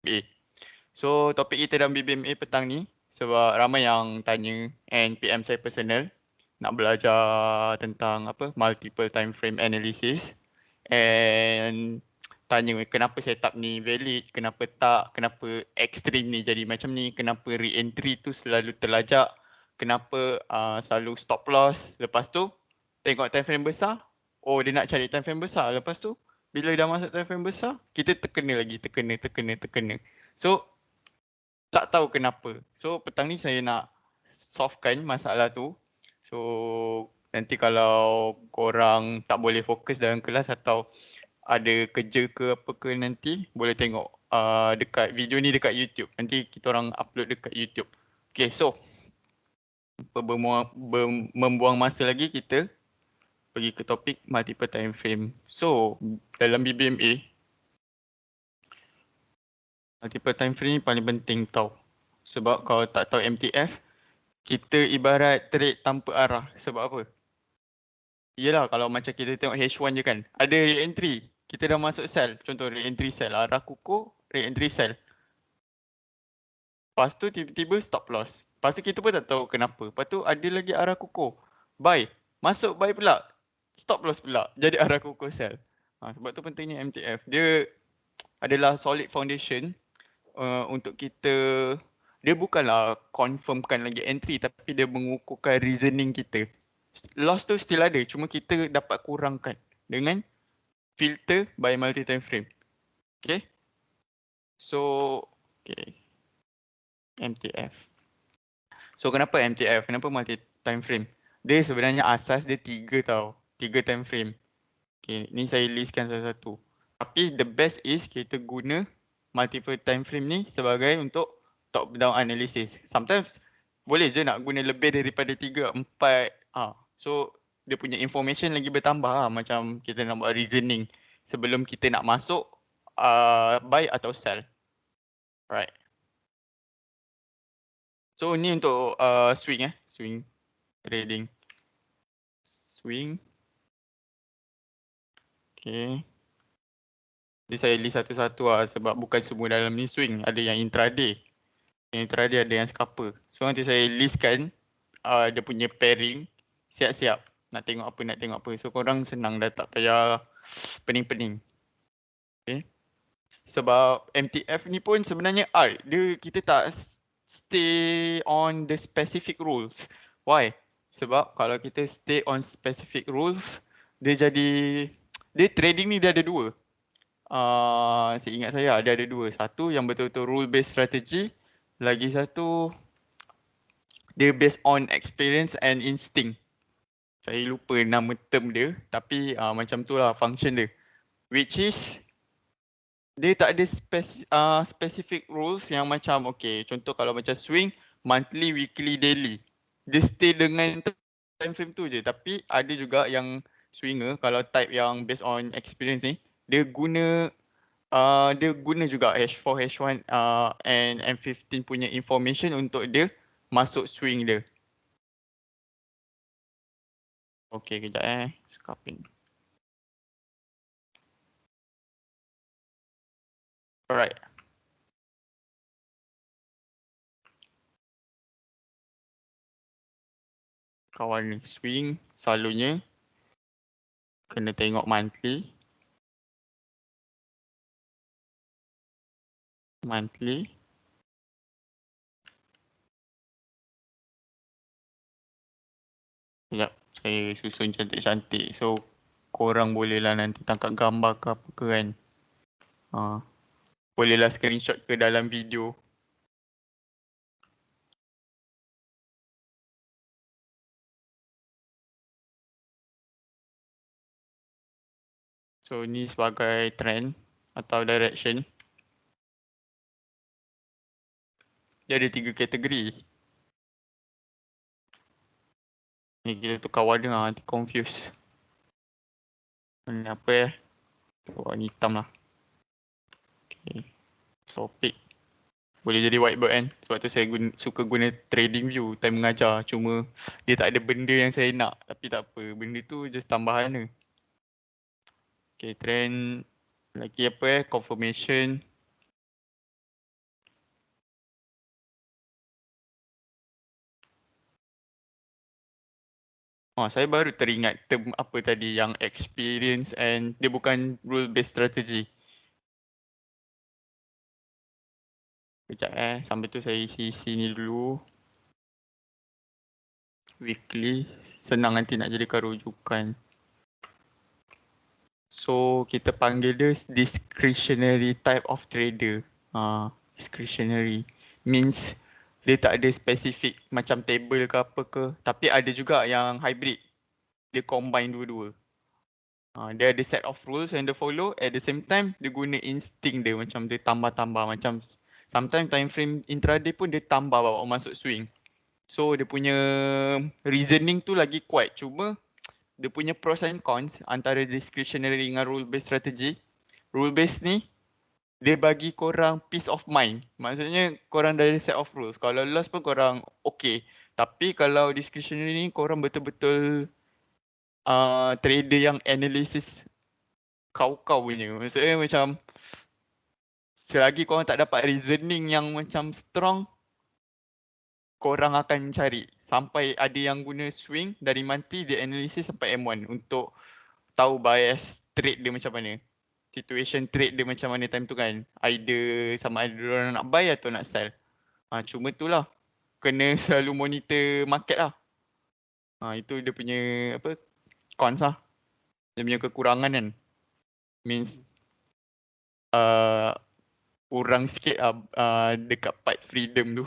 BBMA. So topik kita dalam BBMA petang ni sebab ramai yang tanya and PM saya personal nak belajar tentang apa multiple time frame analysis and tanya kenapa setup ni valid, kenapa tak, kenapa extreme ni jadi macam ni, kenapa re-entry tu selalu terlajak, kenapa selalu stop loss, lepas tu tengok time frame besar, oh dia nak cari time frame besar, lepas tu bila dah masuk time frame besar kita terkena lagi, terkena. So tak tahu kenapa. So petang ni saya nak solvekan masalah tu. So nanti kalau korang tak boleh fokus dalam kelas atau ada kerja ke apa ke nanti boleh tengok dekat video ni dekat YouTube. Nanti kita orang upload dekat YouTube. Okay, so membuang masa lagi kita pergi ke topik multiple time frame. So dalam BBMA multiple time frame ni paling penting tau. Sebab kalau tak tahu MTF, kita ibarat trade tanpa arah. Sebab apa? Yelah kalau macam kita tengok H1 je kan. Ada re-entry. Kita dah masuk sell. Contoh re-entry sell. Arah kukuh, re-entry sell. Lepas tu tiba-tiba stop loss. Lepas tu kita pun tak tahu kenapa. Lepas tu ada lagi arah kukuh. Buy. Masuk buy pula. Stop loss pula. Jadi arah kukuh sell. Sebab tu pentingnya MTF. Dia adalah solid foundation untuk kita. Dia bukanlah confirmkan lagi entry tapi dia mengukuhkan reasoning kita. Loss tu still ada, cuma kita dapat kurangkan dengan filter by multi time frame. Okay. So, okay. MTF. So kenapa MTF? Kenapa multi time frame? Dia sebenarnya asas dia 3 tau. 3 time frame. Okay, ni saya listkan satu-satu. Tapi the best is kita guna multiple time frame ni sebagai untuk top down analysis. Sometimes boleh je nak guna lebih daripada 3, 4. So dia punya information lagi bertambah lah. Macam kita nak buat reasoning sebelum kita nak masuk buy atau sell. Right. So ni untuk swing swing trading. Swing. Okay. Jadi saya list satu-satu lah sebab bukan semua dalam ni swing. Ada yang intraday. Yang intraday ada yang scalper. So nanti saya listkan dia punya pairing. Siap-siap. Nak tengok apa. So korang senang dah tak payah pening-pening. Okay. Sebab MTF ni pun sebenarnya art. Kita tak stay on the specific rules. Why? Sebab kalau kita stay on specific rules, dia trading ni dia ada dua. Saya ingat saya ada dua. Satu yang betul-betul rule based strategy. Lagi satu dia based on experience and instinct. Saya lupa nama term dia tapi macam tu lah function dia. Which is dia tak ada specific rules yang macam okay, contoh kalau macam swing monthly, weekly, daily. Dia stay dengan time frame tu je. Tapi ada juga yang swinger kalau type yang based on experience ni, dia guna juga H4, H1 and M15 punya information untuk dia masuk swing dia. Okay, kejap Scalping. Alright. Kawan ni swing selalunya kena tengok monthly. Sekejap, saya susun cantik-cantik. So, korang bolehlah nanti tangkap gambar ke apa ke kan. Bolehlah screenshot ke dalam video. So, ni sebagai trend atau direction. Dia ada 3 kategori. Ni kita tukar warna nanti confuse. Ni apa warna hitam lah. Okay. Topik. Boleh jadi whiteboard kan. Sebab tu saya suka guna trading view time mengajar. Cuma dia tak ada benda yang saya nak. Tapi tak apa. Benda tu just tambahan je. Okay, trend. Lagi apa confirmation. Saya baru teringat term apa tadi yang experience and dia bukan rule based strategy. Sekejap sambil tu saya isi ni dulu. Weekly, senang nanti nak jadikan rujukan. So kita panggil dia discretionary type of trader. Discretionary means dia tak ada spesifik macam table ke apa ke. Tapi ada juga yang hybrid. Dia combine dua-dua. Dia ada set of rules yang dia follow. At the same time, dia guna instinct dia. Macam dia tambah-tambah. Macam sometimes time frame intraday pun dia tambah bawa masuk swing. So dia punya reasoning tu lagi kuat. Cuma dia punya pros and cons antara discretionary dengan rule based strategy. Rule based ni dia bagi korang peace of mind. Maksudnya korang dari set of rules. Kalau lost pun korang okay. Tapi kalau discretionary ni korang betul-betul trader yang analysis kau-kau punya. Maksudnya macam selagi korang tak dapat reasoning yang macam strong, korang akan cari. Sampai ada yang guna swing dari monthly dia analysis sampai M1 untuk tahu bias trade dia macam mana. Situation trade dia macam mana time tu kan. Either sama ada orang nak buy atau nak sell. Cuma tu lah. Kena selalu monitor market lah. Itu dia punya apa cons lah. Dia punya kekurangan kan. Means kurang sikit lah dekat part freedom tu.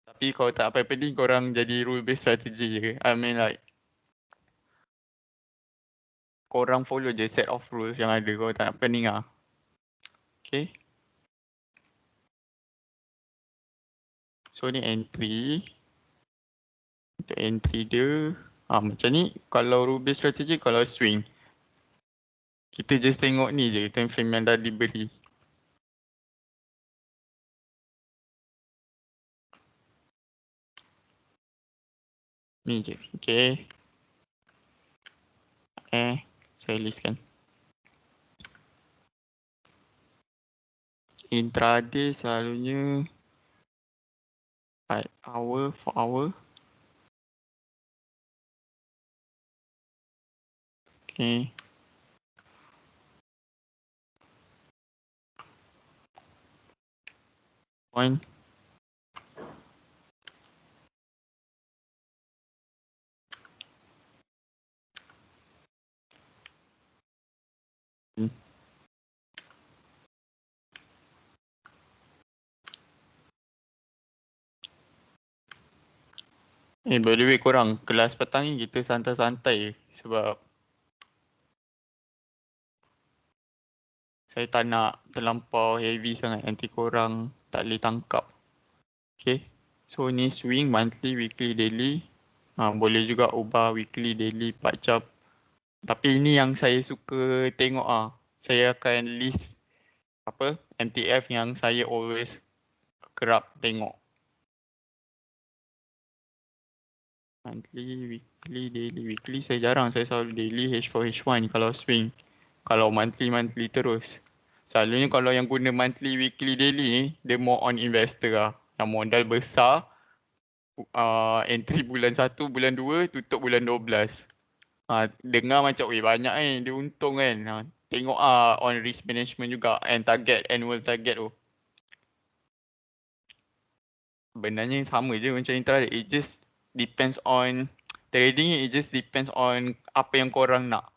Tapi kalau tak apa-apa ni korang jadi rule based strategy je. I mean like korang follow je set of rules yang ada. Kalau tak nak pening lah. Okay. So ni entry. Untuk entry dia. Macam ni kalau rule based strategy kalau swing. Kita just tengok ni je time frame yang dah diberi. Ni je. Okay. Saya listkan. Intraday selalunya 5 hour, 4 hour. Okay. One. By the way korang, kelas petang ni kita santai-santai je. Sebab saya tak nak terlampau heavy sangat. Nanti korang tak boleh tangkap. Okay. So ni swing monthly, weekly, daily. Boleh juga ubah weekly, daily, 4 jam. Tapi ini yang saya suka tengok Saya akan list MTF yang saya always kerap tengok. Monthly, weekly, daily. Weekly saya jarang. Saya selalu daily H4, H1 kalau swing. Kalau monthly terus. Selalunya kalau yang guna monthly, weekly, daily ni, dia more on investor lah. Yang modal besar, entry bulan 1, bulan 2, tutup bulan 12. Dengar macam, banyak dia untung kan. Tengok on risk management juga and target, annual target tu. Sebenarnya sama je macam intraday. It just depends on trading, it just depends on apa yang korang nak.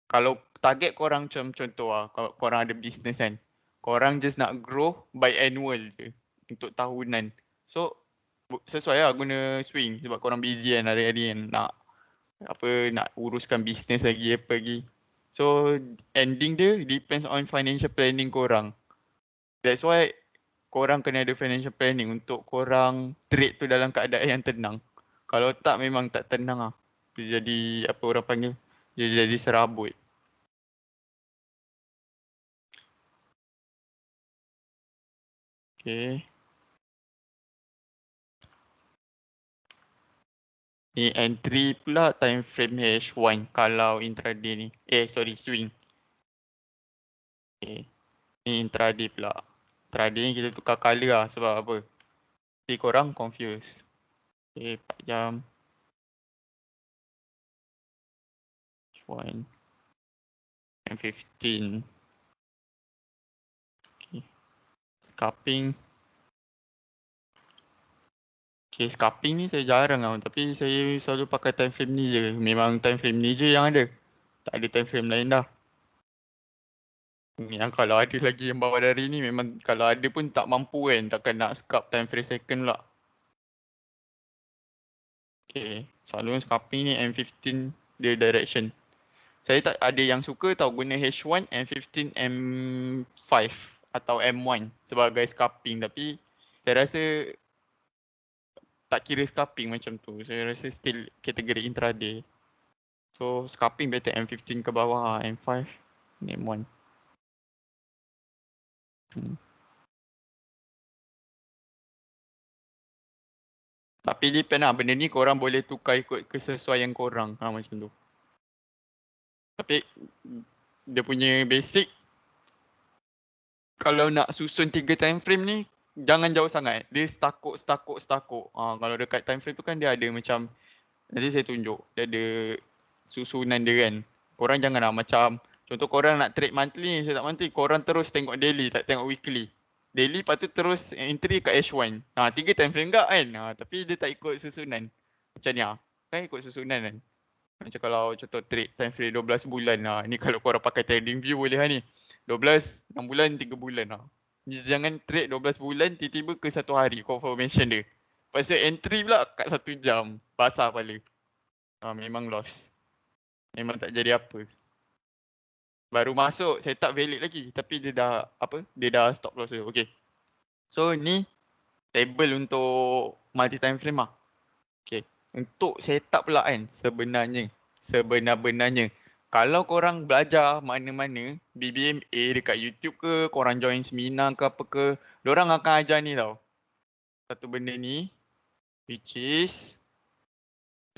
Kalau target korang macam contoh kalau korang ada business kan. Korang just nak grow by annual je untuk tahunan. So sesuai lah guna swing sebab korang busy kan hari-hari kan nak uruskan business lagi apa lagi. So ending dia depends on financial planning korang. That's why korang kena ada financial planning untuk korang trade tu dalam keadaan yang tenang. Kalau tak memang tak tenang Dia jadi apa orang panggil, dia jadi serabut. Okay. Ni entry pula time frame H1 kalau intraday ni. Swing. Okay. Ni intraday pula. Intraday ni kita tukar color sebab apa? Nanti korang confused. Okay, 4 jam. H1 M15. Okay. Scarping. Okay, scarping ni saya jarang lah, tapi saya selalu pakai time frame ni je. Memang time frame ni je yang ada. Tak ada time frame lain dah. Yang kalau ada lagi yang bawah dari ni memang kalau ada pun tak mampu kan. Takkan nak scarp time frame second pula. Okay, selalu scarping ni M15 dia direction. Saya tak ada yang suka tau guna H1, M15, M5 atau M1 sebagai scarping, tapi saya rasa tak kira scarping macam tu. Saya rasa still kategori intraday. So scarping better M15 ke bawah, M5, M1. Tapi depend lah, benda ni korang boleh tukar ikut kesesuaian korang macam tu. Tapi dia punya basic, kalau nak susun 3 time frame ni jangan jauh sangat. Dia stakuk. Kalau dekat time frame tu kan dia ada macam, nanti saya tunjuk, dia ada susunan dia kan. Korang janganlah macam, contoh korang nak trade monthly, saya tak monthly, korang terus tengok daily, tak tengok weekly. Daily lepas tu terus entry kat H1. 3 time frame tak kan? Tapi dia tak ikut susunan. Macam ni kan ikut susunan kan. Macam kalau contoh trade time frame 12 bulan. Ni kalau korang pakai trading view boleh lah ni. 12, 6 bulan, 3 bulan Jangan trade 12 bulan tiba-tiba ke 1 hari confirmation dia. Lepas tu entry pula kat 1 jam. Basah kepala. Memang loss. Memang tak jadi apa. Baru masuk saya tak valid lagi. Tapi dia dah stop loss dia. Okay. So ni table untuk multi time frame Okay. Untuk setup pula kan sebenar-benarnya. Kalau korang belajar mana-mana BBMA dekat YouTube ke, korang join seminar ke apa ke, diorang akan ajar ni tau. Satu benda ni which is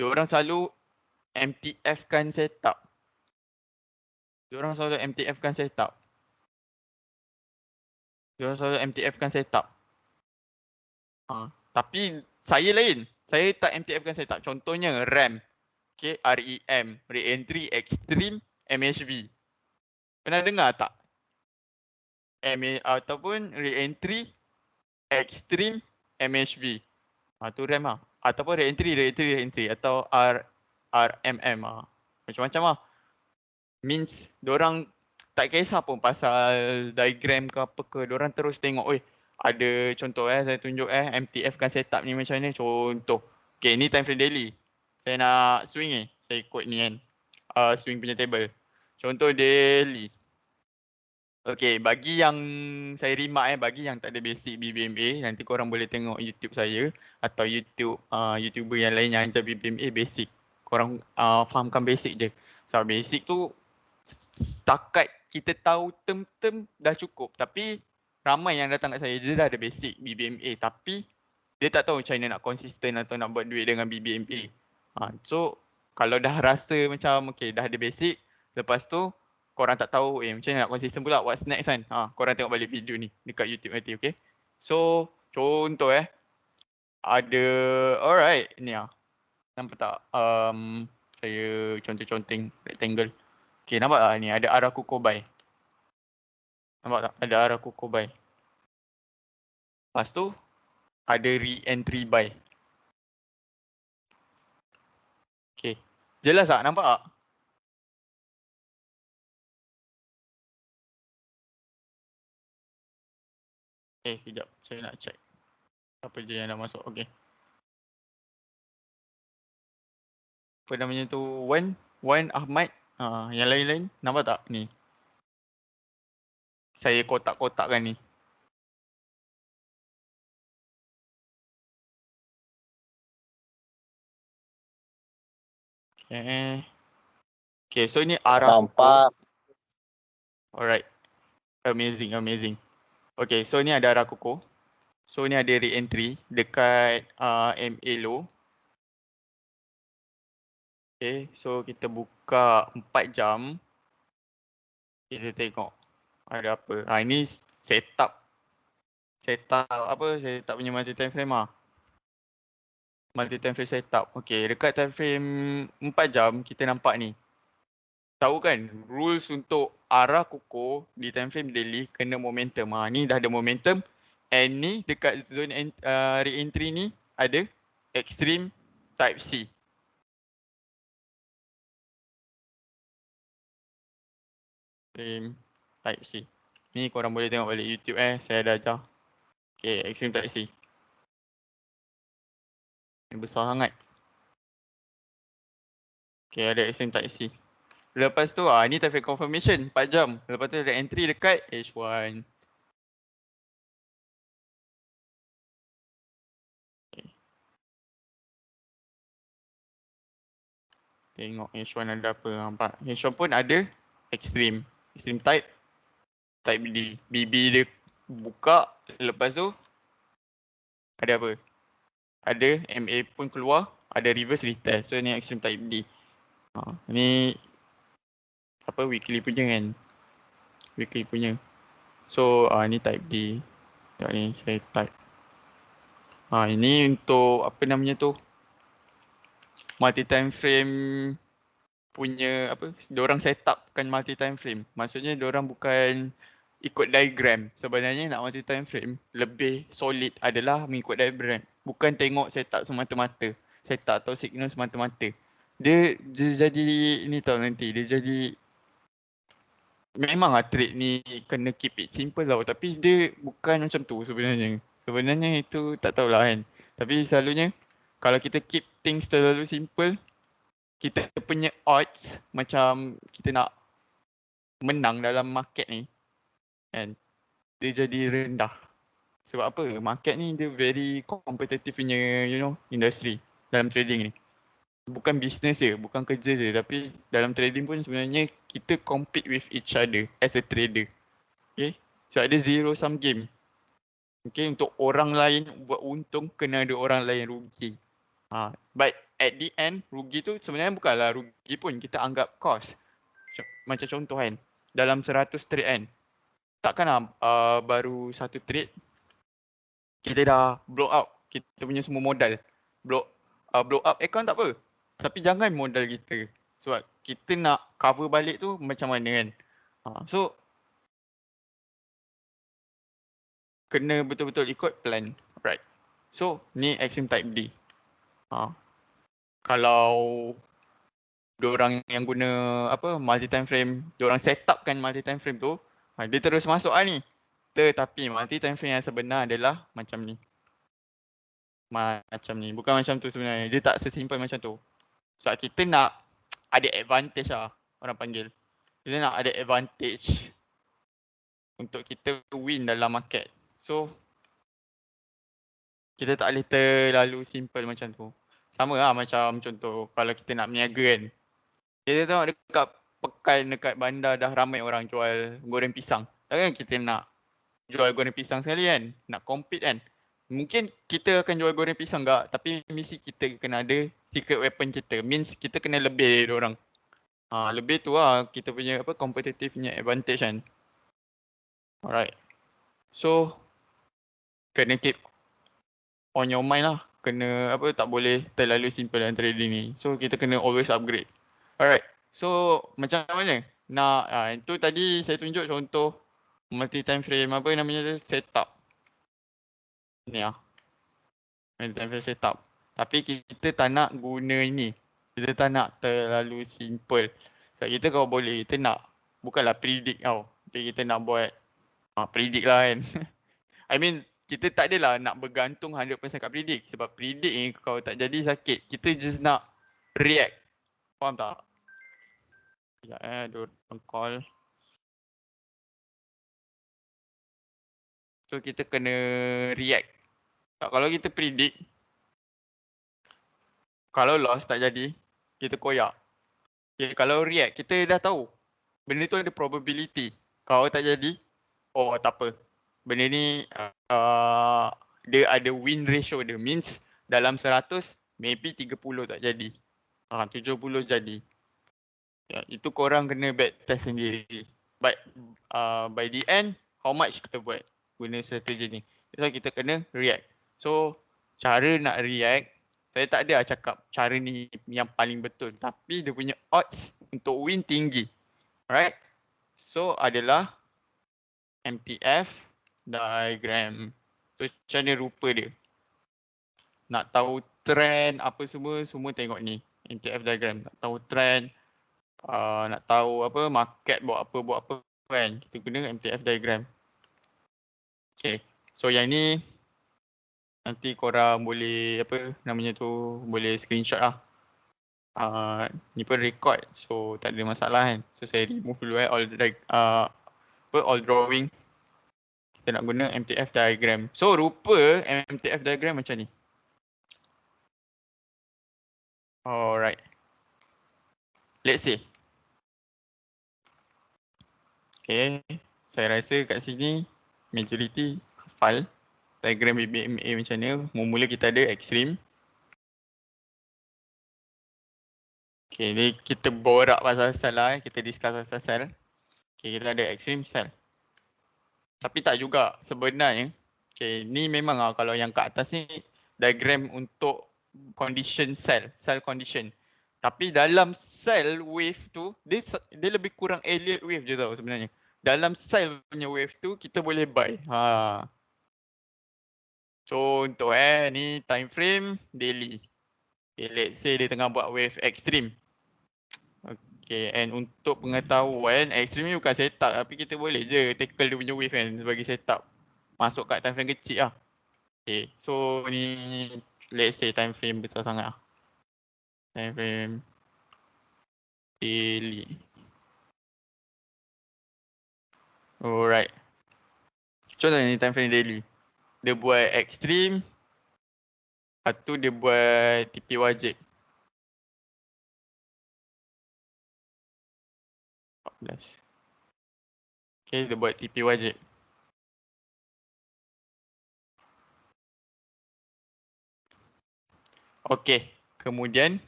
diorang selalu MTF kan setup. Diorang selalu MTF kan setup. Tapi saya lain. Saya tak MTF kan setup. Contohnya RAM. Okay, REM, Re-entry Extreme MHV. Pernah dengar tak? Ataupun Re-entry Extreme MHV. Tu RAM Ataupun Re-entry atau RMM Macam-macam Means diorang tak kisah pun pasal diagram ke apa ke. Diorang terus tengok, ada contoh saya tunjuk MTF kan setup ni macam ni. Contoh. Okay, ni time frame daily. Saya nak swing ni. Saya ikut ni kan. Swing punya table. Contoh daily. Okay, bagi yang saya remark bagi yang tak ada basic BBMA, nanti korang boleh tengok YouTube saya atau YouTube YouTuber yang lain yang ajar BBMA basic. Korang fahamkan basic je. So basic tu setakat kita tahu term-term dah cukup. Tapi ramai yang datang kat saya, dia dah ada basic BBMA tapi dia tak tahu macam mana nak konsisten atau nak buat duit dengan BBMA. So kalau dah rasa macam okay dah ada basic, lepas tu korang tak tahu macam mana nak konsisten pula, what's next kan. Korang tengok balik video ni dekat YouTube nanti, okay. So contoh ada, alright ni nampak tak, saya contoh-conteng rectangle. Okay, nampak tak ni ada arah kukuh buy. Nampak tak ada arah kukuh buy. Lepas tu ada re-entry buy. Okay, jelas tak, nampak tak? Sekejap. Saya nak check. Apa je yang dah masuk. Okay. Apa namanya tu? Wan Ahmad. Yang lain-lain. Nampak tak ni? Saya kotak-kotakkan ni. Okay. So ni arah kukuh. Alright. Amazing. Okay. So ni ada arah kukuh. So ni ada re-entry dekat MA low. Okay, so kita buka 4 jam. Kita tengok ada apa. Ini setup punya multi time frame Multi time frame setup. Okay, dekat time frame 4 jam kita nampak ni. tahu kan rules untuk arah kukuh di time frame daily kena momentum. Ni dah ada momentum, and ni dekat zone re-entry ni ada extreme type C. Extreme type C. Ni korang boleh tengok balik YouTube saya dah ajar. Okay, extreme type C. Ini besar sangat. Okay, ada extreme type C. Lepas tu ni time frame confirmation 4 jam. Lepas tu ada entry dekat H1. Tengok H1 ada apa. Nampak H1 pun ada extreme type D. BB dia buka, lepas tu ada apa? Ada MA pun keluar, ada reverse retest. So ni extreme type D. Ni apa, weekly punya kan. Weekly punya. So ni type D. Tengok ni saya type. Ini untuk apa namanya tu, multi time frame punya apa, diorang set up kan multi time frame. Maksudnya diorang bukan ikut diagram. Sebenarnya nak multi time frame lebih solid adalah mengikut diagram. Bukan tengok set up semata-mata. Set up atau signal semata-mata. Dia jadi ni tau nanti. Dia jadi, memang trade ni kena keep it simple tau. Tapi dia bukan macam tu sebenarnya. Sebenarnya itu tak tahulah kan. Tapi selalunya kalau kita keep things terlalu simple, kita punya odds macam kita nak menang dalam market ni kan, dia jadi rendah. Sebab apa? Market ni dia very competitive punya, industry dalam trading ni. Bukan business je, bukan kerja je, tapi dalam trading pun sebenarnya kita compete with each other as a trader. Okay? So ada zero sum game. Okay, untuk orang lain buat untung, kena ada orang lain rugi. But at the end, rugi tu sebenarnya bukanlah rugi pun, kita anggap cost. Macam contoh kan, dalam 100 trade kan, takkan baru satu trade kita dah blow out kita punya semua modal. Blow up account tak apa, tapi jangan modal kita. Sebab kita nak cover balik tu macam mana kan. So kena betul-betul ikut plan, right? So ni extreme type D. Kalau diorang yang guna apa, multi time frame, diorang set up kan multi time frame tu, dia terus masuk ni. Tetapi multi time frame yang sebenar adalah macam ni. Macam ni, bukan macam tu sebenarnya. Dia tak sesimpel macam tu. Sebab kita nak ada advantage orang panggil. Kita nak ada advantage untuk kita win dalam market. So kita tak boleh terlalu simple macam tu. Sama macam contoh kalau kita nak berniaga kan. Kita tengok dekat pekan, dekat bandar dah ramai orang jual goreng pisang. Takkan kita nak jual goreng pisang sekali kan? Nak compete kan? Mungkin kita akan jual goreng pisang enggak, tapi mesti kita kena ada secret weapon kita. Means kita kena lebih dari orang. Lebih tu kita punya apa, competitive punya advantage kan. Alright. So kena keep on your mind lah. Kena apa, tak boleh terlalu simple dalam trading ni. So kita kena always upgrade. Alright. So macam mana? Itu tadi saya tunjuk contoh multi time frame apa namanya tu, setup. Ni multi time frame setup. Tapi kita tak nak guna ini. Kita tak nak terlalu simple. Sebab kita kalau boleh, kita nak bukanlah predict tau. Okay, kita nak buat predict lah kan. I mean, kita tak adalah nak bergantung 100% kat predict. Sebab predict ni kalau tak jadi sakit. Kita just nak react. Faham tak? Sekejap ada orang call. So kita kena react. Kalau kita predict, kalau loss tak jadi, kita koyak. Okay, kalau react, kita dah tahu benda tu ada probability. Kalau tak jadi, tak apa. Benda ni dia ada win ratio dia. Means dalam 100, maybe 30 tak jadi. 70 jadi. Ya, itu korang kena backtest sendiri. But by the end, how much kita buat guna strategi ni. So kita kena react. So cara nak react, saya tak ada cakap cara ni yang paling betul. Tapi dia punya odds untuk win tinggi. Alright. So adalah MTF diagram. So macam mana rupa dia? Nak tahu trend apa semua tengok ni. MTF diagram. Nak tahu trend, nak tahu apa market buat apa kan. Kita guna MTF diagram. Okay. So yang ni nanti korang boleh apa namanya tu, boleh screenshot lah. Ni pun record, so tak ada masalah kan. So saya remove dulu all drawing. Kita nak guna MTF diagram. So rupa MTF diagram macam ni. Alright. Let's see. Okay, saya rasa kat sini majority hafal diagram BBMA macam ni. Mula-mula kita ada extreme. Okay, ni kita borak pasal sel lah. Kita discuss pasal sel. Okay, kita ada extreme sel. Tapi tak juga sebenarnya. Okay, ni memang lah kalau yang kat atas ni diagram untuk condition cell condition. Tapi dalam cell wave tu, dia lebih kurang Elliott wave je tau sebenarnya. Dalam cell punya wave tu, kita boleh buy. Contoh ni time frame daily. Okay, let's say dia tengah buat wave extreme. Okay, and untuk pengetahuan, extreme ni bukan setup tapi kita boleh je tackle dia punya wave kan sebagai setup. Masuk kat time frame kecil lah. Okay, so ni let's say time frame besar sangat lah. Time frame daily. Alright. Contoh ni time frame daily. Dia buat extreme. Lepas tu dia buat TP wajib. 14. Okay, dia buat TP wajib. Okay, kemudian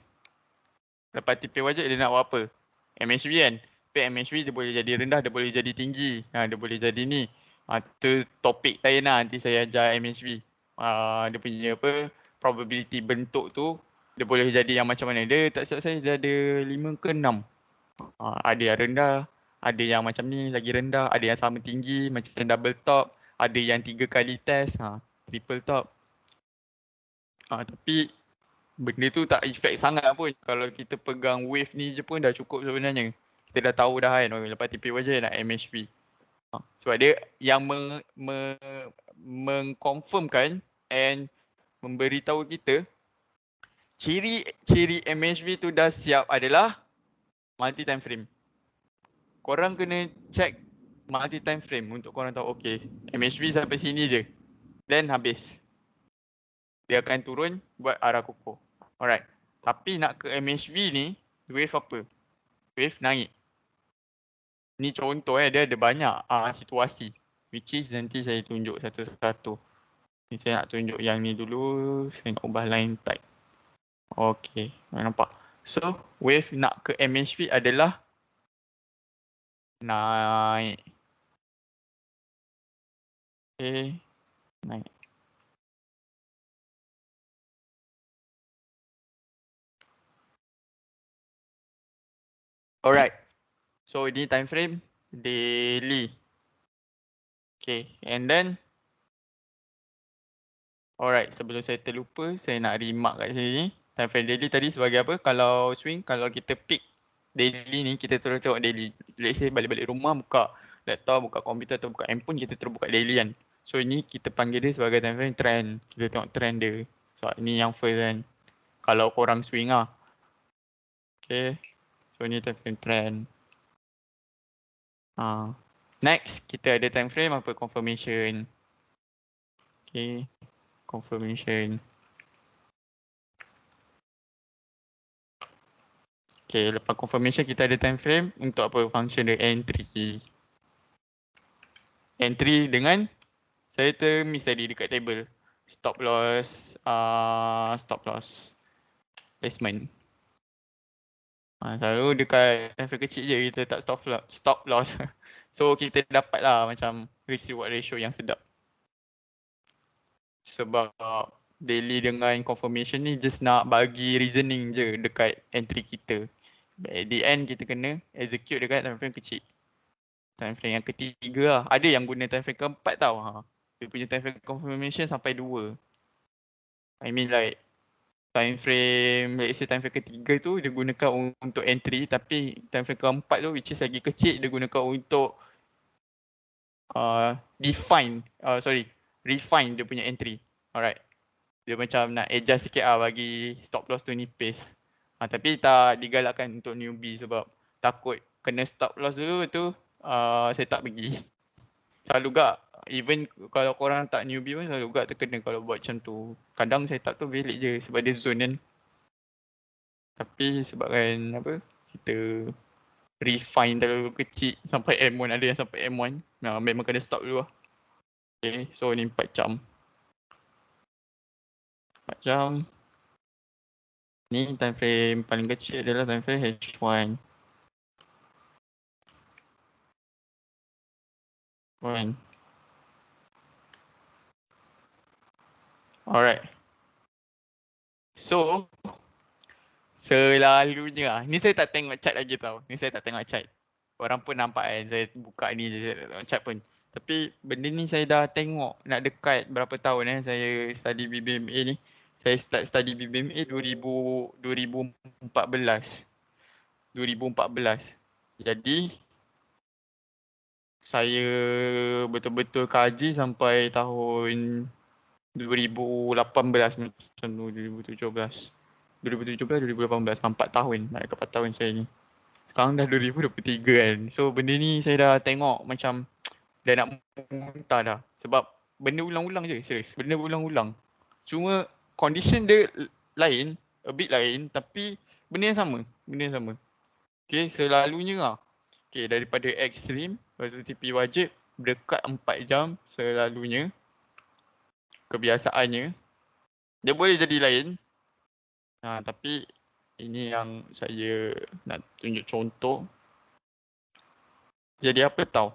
lepas TP wajib dia nak buat apa? MHV kan? Tapi MHV dia boleh jadi rendah, dia boleh jadi tinggi. Dia boleh jadi ni. Tu topik lain lah, nanti saya ajar MHV. Dia punya apa, probability bentuk tu, dia boleh jadi yang macam mana. Dia tak silap saya, dia ada 5 ke 6. Ada yang rendah, ada yang macam ni lagi rendah, ada yang sama tinggi macam double top, ada yang 3 kali test, triple top. Tapi benda tu tak efek sangat pun. Kalau kita pegang wave ni je pun dah cukup sebenarnya. Kita dah tahu dah kan, lepas TP wajib nak MHV. Sebab dia yang mengconfirmkan and memberitahu kita ciri MHV tu dah siap adalah multi time frame. Korang kena check multi time frame untuk korang tahu okay, MHV sampai sini je. Then habis. Dia akan turun buat arah kukuh. Alright. Tapi nak ke MHV ni, wave apa? Wave naik. Ni contoh dia ada banyak situasi. Which is nanti saya tunjuk satu-satu. Ni saya nak tunjuk yang ni dulu. Saya nak ubah line type. Okay. Nampak? So, wave nak ke MHV adalah naik. Okay. Naik. Alright. So, ini time frame daily. Okay. And then, alright. Sebelum saya terlupa, saya nak remark kat sini. Time frame daily tadi sebagai apa? Kalau swing, kalau kita pick daily ni, kita terus tengok daily. Let's say balik-balik rumah, buka laptop, buka komputer atau buka handphone, kita terus buka daily kan. So, ini kita panggil dia sebagai time frame trend. Kita tengok trend dia. So, ini yang first kan. Kalau korang swing lah. Okay. So, ni time frame trend. Next, kita ada time frame apa? Confirmation. Okay. Confirmation. Okay, lepas confirmation kita ada time frame untuk apa? Function dia entry. Entry dengan saya termiss tadi dekat table. Stop loss placement. Selalu dekat time frame kecil je kita tak stop loss. So kita dapat lah macam risk reward ratio yang sedap. Sebab daily dengan confirmation ni just nak bagi reasoning je dekat entry kita. At the end kita kena execute dekat time frame kecil. Time frame yang ketiga lah. Ada yang guna time frame keempat tau. Dia punya time frame confirmation sampai 2. I mean like time frame, let's say time frame ketiga tu dia gunakan untuk entry, tapi time frame keempat tu which is lagi kecil dia gunakan untuk refine dia punya entry. Alright. Dia macam nak adjust sikit bagi stop loss tu nipis. Tapi tak digalakkan untuk newbie sebab takut kena stop loss dulu tu saya tak pergi. Selalu gak, even kalau korang tak newbie pun selalu gak terkena kalau buat macam tu. Kadang saya tak tu valid je sebab dia zone kan. Tapi sebabkan apa, kita refine terlalu kecil sampai M1, ada yang sampai M1. Memang kena stop dulu lah. Okay, so ni 4 jam. 4 jam. Ni time frame paling kecil adalah time frame H1. Alright. So, selalunya, ni saya tak tengok chart lagi tau. Ni saya tak tengok chart. Orang pun nampak kan, saya buka ni je, saya tak tengok chart pun. Tapi benda ni saya dah tengok nak dekat berapa tahun saya study BBMA ni. Saya start study BBMA 2014. Jadi, saya betul-betul kaji sampai tahun 2018 macam tu, 2017, 2018, 4 tahun, nak dekat 4 tahun saya ni. Sekarang dah 2023 kan. So benda ni saya dah tengok macam dah nak muntah dah. Sebab benda ulang-ulang je, serius. Benda ulang-ulang. Cuma condition dia lain, a bit lain, tapi benda yang sama. Okay, selalunya lah. Okay, daripada ekstrim, lepas tu TP wajib, dekat 4 jam selalunya. Kebiasaannya dia boleh jadi lain, tapi ini yang saya nak tunjuk contoh. Jadi apa tahu,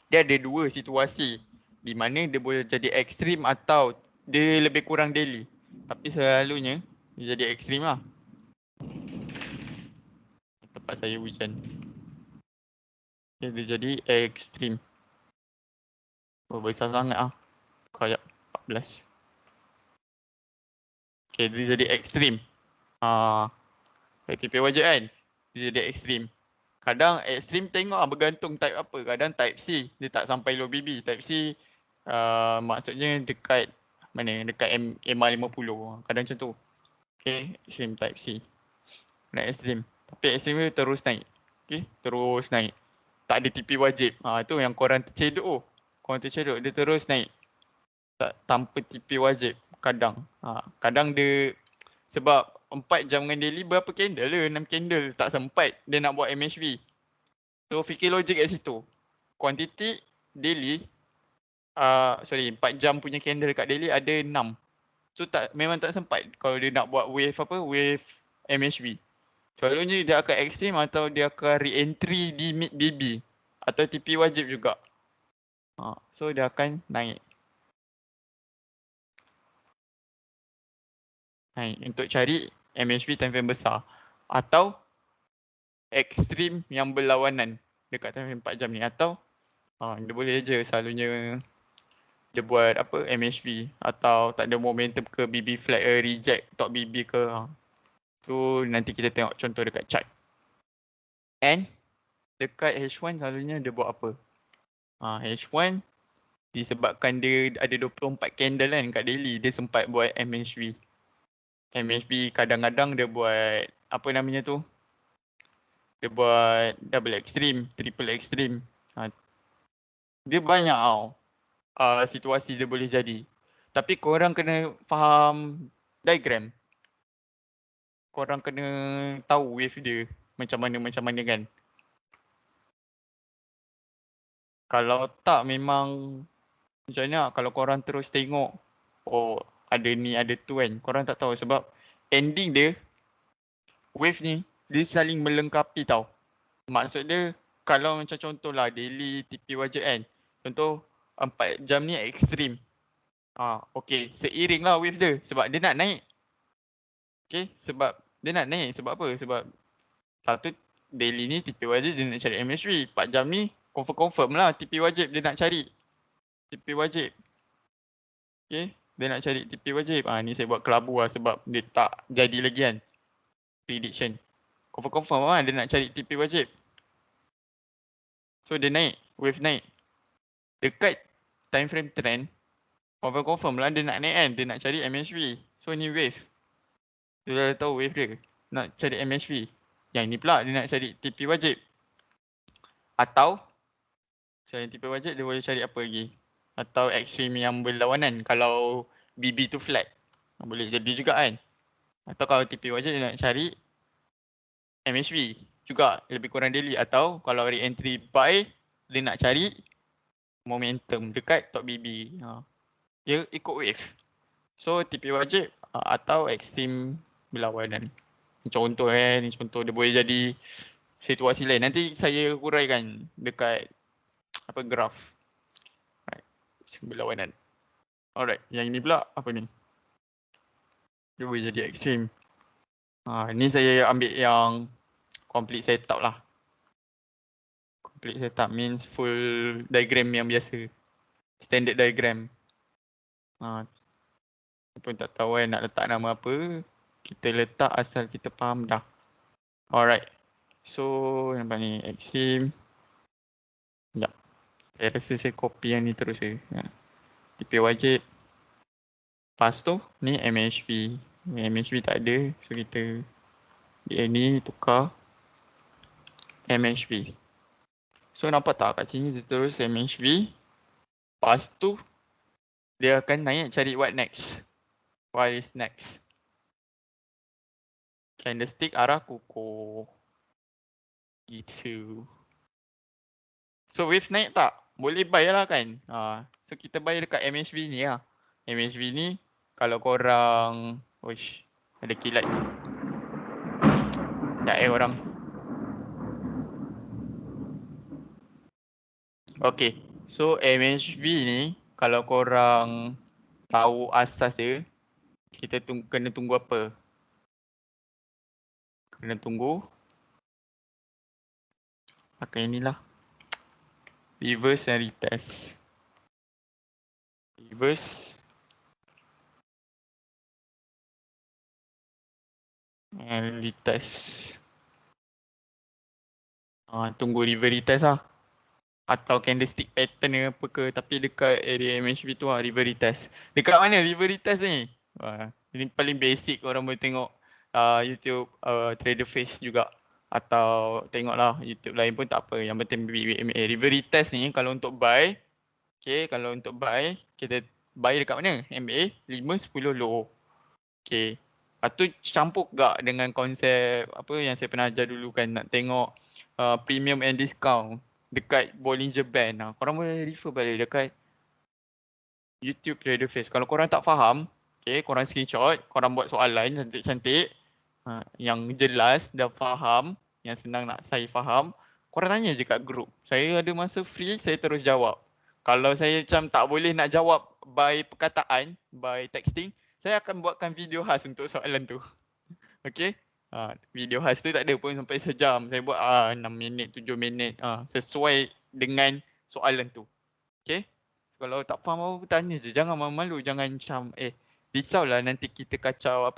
dia ada 2 situasi di mana dia boleh jadi ekstrim atau dia lebih kurang daily. Tapi selalunya dia jadi ekstrim lah. Tempat saya hujan. Dia jadi ekstrim. Besar sangat kayak 14. Okay, dia jadi ekstrim. TP wajib kan, dia jadi ekstrim. Kadang ekstrim tengok bergantung type apa. Kadang type C dia tak sampai low BB. Type C maksudnya dekat mana? Dekat MA50. Kadang macam tu. Okay, ekstrim type C. Nak ekstrim. Tapi ekstrim dia terus naik. Okay, terus naik. Tak ada TP wajib. Itu yang korang tercedok. Korang tercedok, dia terus naik. Tanpa TP wajib. Kadang. Kadang dia sebab 4 jam dengan daily berapa candle le? 6 candle. Tak sempat dia nak buat MHV. So fikir logik kat situ. Kuantiti daily 4 jam punya candle kat daily ada 6. So memang tak sempat kalau dia nak buat wave MHV. Selalunya dia akan ekstrim atau dia akan re-entry di mid BB atau TP wajib juga. So dia akan naik. Untuk cari MHV time frame besar atau ekstrim yang berlawanan dekat time frame 4 jam ni, atau dia boleh je selalunya dia buat apa MHV atau tak ada momentum ke BB flat reject top BB ke. Tu nanti kita tengok contoh dekat chart. And dekat H1 selalunya dia buat apa? H1 disebabkan dia ada 24 candle kan kat daily, dia sempat buat MHV. MHV kadang-kadang dia buat apa namanya tu? Dia buat double extreme, triple extreme. Dia banyak situasi dia boleh jadi. Tapi korang kena faham diagram. Korang kena tahu wave dia macam mana kan. Kalau tak memang macam mana kalau korang terus tengok ada ni ada tu kan. Korang tak tahu sebab ending dia wave ni dia saling melengkapi tau. Maksud dia kalau macam contohlah daily TP wajib kan. Contoh 4 jam ni ekstrim. Okay, seiring lah wave dia sebab dia nak naik. Okay, sebab dia nak naik sebab apa? Sebab Lepas tu daily ni TP wajib dia nak cari MHV. 4 jam ni confirm lah TP wajib dia nak cari. TP wajib. Okay. Dia nak cari TP wajib. Ni saya buat kelabu lah sebab dia tak jadi lagi kan. Prediction. Confirm lah dia nak cari TP wajib. So dia naik. Wave naik. Dekat time frame trend. Confirm lah dia nak naik kan. Dia nak cari MHV. So ni wave. Dia dah tahu wave dia. Nak cari MHV. Yang ni pula dia nak cari TP wajib. Atau selain TP wajib dia boleh cari apa lagi? Atau ekstrim yang berlawanan. Kalau BB tu flat. Boleh jadi juga kan. Atau kalau TP wajib dia nak cari MHV. Juga lebih kurang daily. Atau kalau re-entry buy dia nak cari momentum dekat top BB. Dia ikut wave. So TP wajib atau ekstrim berlawanan. Contoh ni contoh dia boleh jadi situasi lain. Nanti saya huraikan dekat graf. Berlawanan. Alright, yang ini pula apa ni? Dia boleh jadi ekstrim. Ni saya ambil yang complete setup lah. Complete setup means full diagram yang biasa. Standard diagram. Pun tak tahu nak letak nama apa. Kita letak asal kita faham dah. Alright. So, nampak ni ekstrim. Sekejap. Saya rasa saya copy yang ni terus je. TP wajib. Lepas tu, ni MHV. MHV tak ada. So, kita dia ni tukar MHV. So, nampak tak kat sini dia terus MHV. Lepas tu, dia akan naik cari what next. What is next? Candlestick arah kukuh. Gitu. So, wave naik tak? Boleh buy lah kan? So, kita buy dekat MHV ni lah. MHV ni, kalau korang... Uish, ada kilat. Sekejap orang. Okay. So, MHV ni, kalau korang tahu asas dia, kita kena tunggu apa? Kena tunggu. Pakai inilah. Reverse and retest. Reverse. And retest. Tunggu reverse retest lah. Atau candlestick pattern ke apa ke. Tapi dekat area MHV tu lah reverse retest. Dekat mana reverse retest ni? Ini paling basic orang boleh tengok YouTube Trader Face juga. Atau tengoklah YouTube lain pun tak apa. Yang penting BMA. Reverse retest ni kalau untuk buy. Okay, kalau untuk buy. Kita buy dekat mana? MA 5, 10 low. Okay. Lepas tu campur gak dengan konsep apa yang saya pernah ajar dulu kan. Nak tengok premium and discount dekat Bollinger Band. Korang boleh refer balik dekat YouTube Trader Face. Kalau korang tak faham, okay, korang screenshot, korang buat soalan cantik-cantik yang jelas, dah faham, yang senang nak saya faham, korang tanya je kat group. Saya ada masa free, saya terus jawab. Kalau saya macam tak boleh nak jawab by perkataan, by texting, saya akan buatkan video khas untuk soalan tu. Okay? Video khas tu tak ada pun sampai sejam. Saya buat 6 minit, 7 minit. Sesuai dengan soalan tu. Okay? Kalau tak faham apa tanya je. Jangan malu-malu. Jangan macam risaulah nanti kita kacau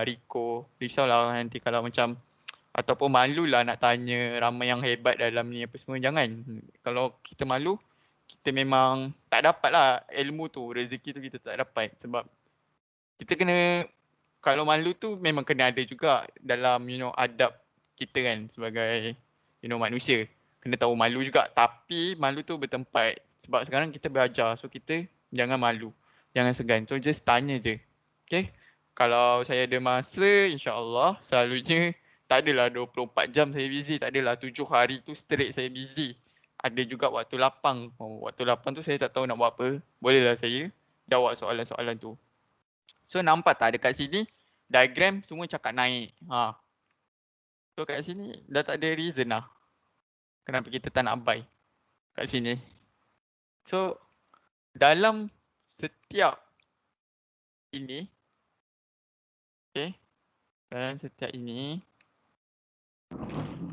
Rico. Risaulah nanti kalau macam ataupun malulah nak tanya ramai yang hebat dalam ni apa semua. Jangan. Kalau kita malu, kita memang tak dapat lah ilmu tu. Rezeki tu kita tak dapat. Sebab kita kena, kalau malu tu memang kena ada juga dalam adab kita kan sebagai manusia. Kena tahu malu juga. Tapi malu tu bertempat. Sebab sekarang kita belajar. So kita jangan malu. Jangan segan. So just tanya je. Okay. Kalau saya ada masa, insyaAllah selalunya tak adalah 24 jam saya busy. Tak adalah 7 hari tu straight saya busy. Ada juga waktu lapang. Waktu lapang tu saya tak tahu nak buat apa. Bolehlah saya jawab soalan-soalan tu. So nampak tak dekat sini diagram semua cakap naik. So kat sini dah tak ada reason lah. Kenapa kita tak nak buy kat sini. So dalam setiap ini. Okay. Dalam setiap ini.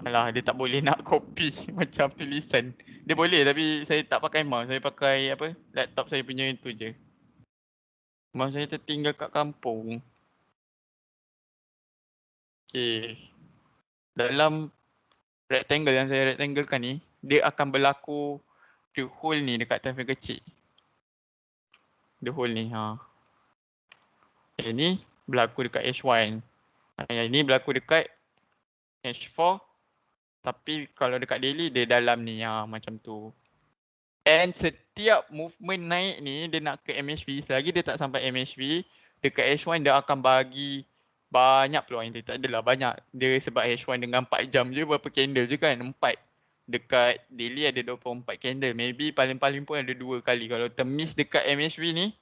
Alah, dia tak boleh nak copy macam tulisan. Dia boleh tapi saya tak pakai mouse. Saya pakai apa? Laptop saya punya itu je. Mouse saya tertinggal kat kampung. Okay. Dalam rectangle yang saya rectanglekan ni, dia akan berlaku the hole ni dekat time frame kecil. The hole ni. Yang ni berlaku dekat H1. Yang ni berlaku dekat H4. Tapi kalau dekat daily dia dalam ni macam tu. And setiap movement naik ni dia nak ke MHV. Selagi dia tak sampai MHV, dekat H1 dia akan bagi banyak peluang. Dia tak adalah banyak. Dia sebab H1 dengan 4 jam je berapa candle je kan? 4. Dekat daily ada 24 candle. Maybe paling-paling pun ada 2 kali. Kalau termiss dekat MHV ni,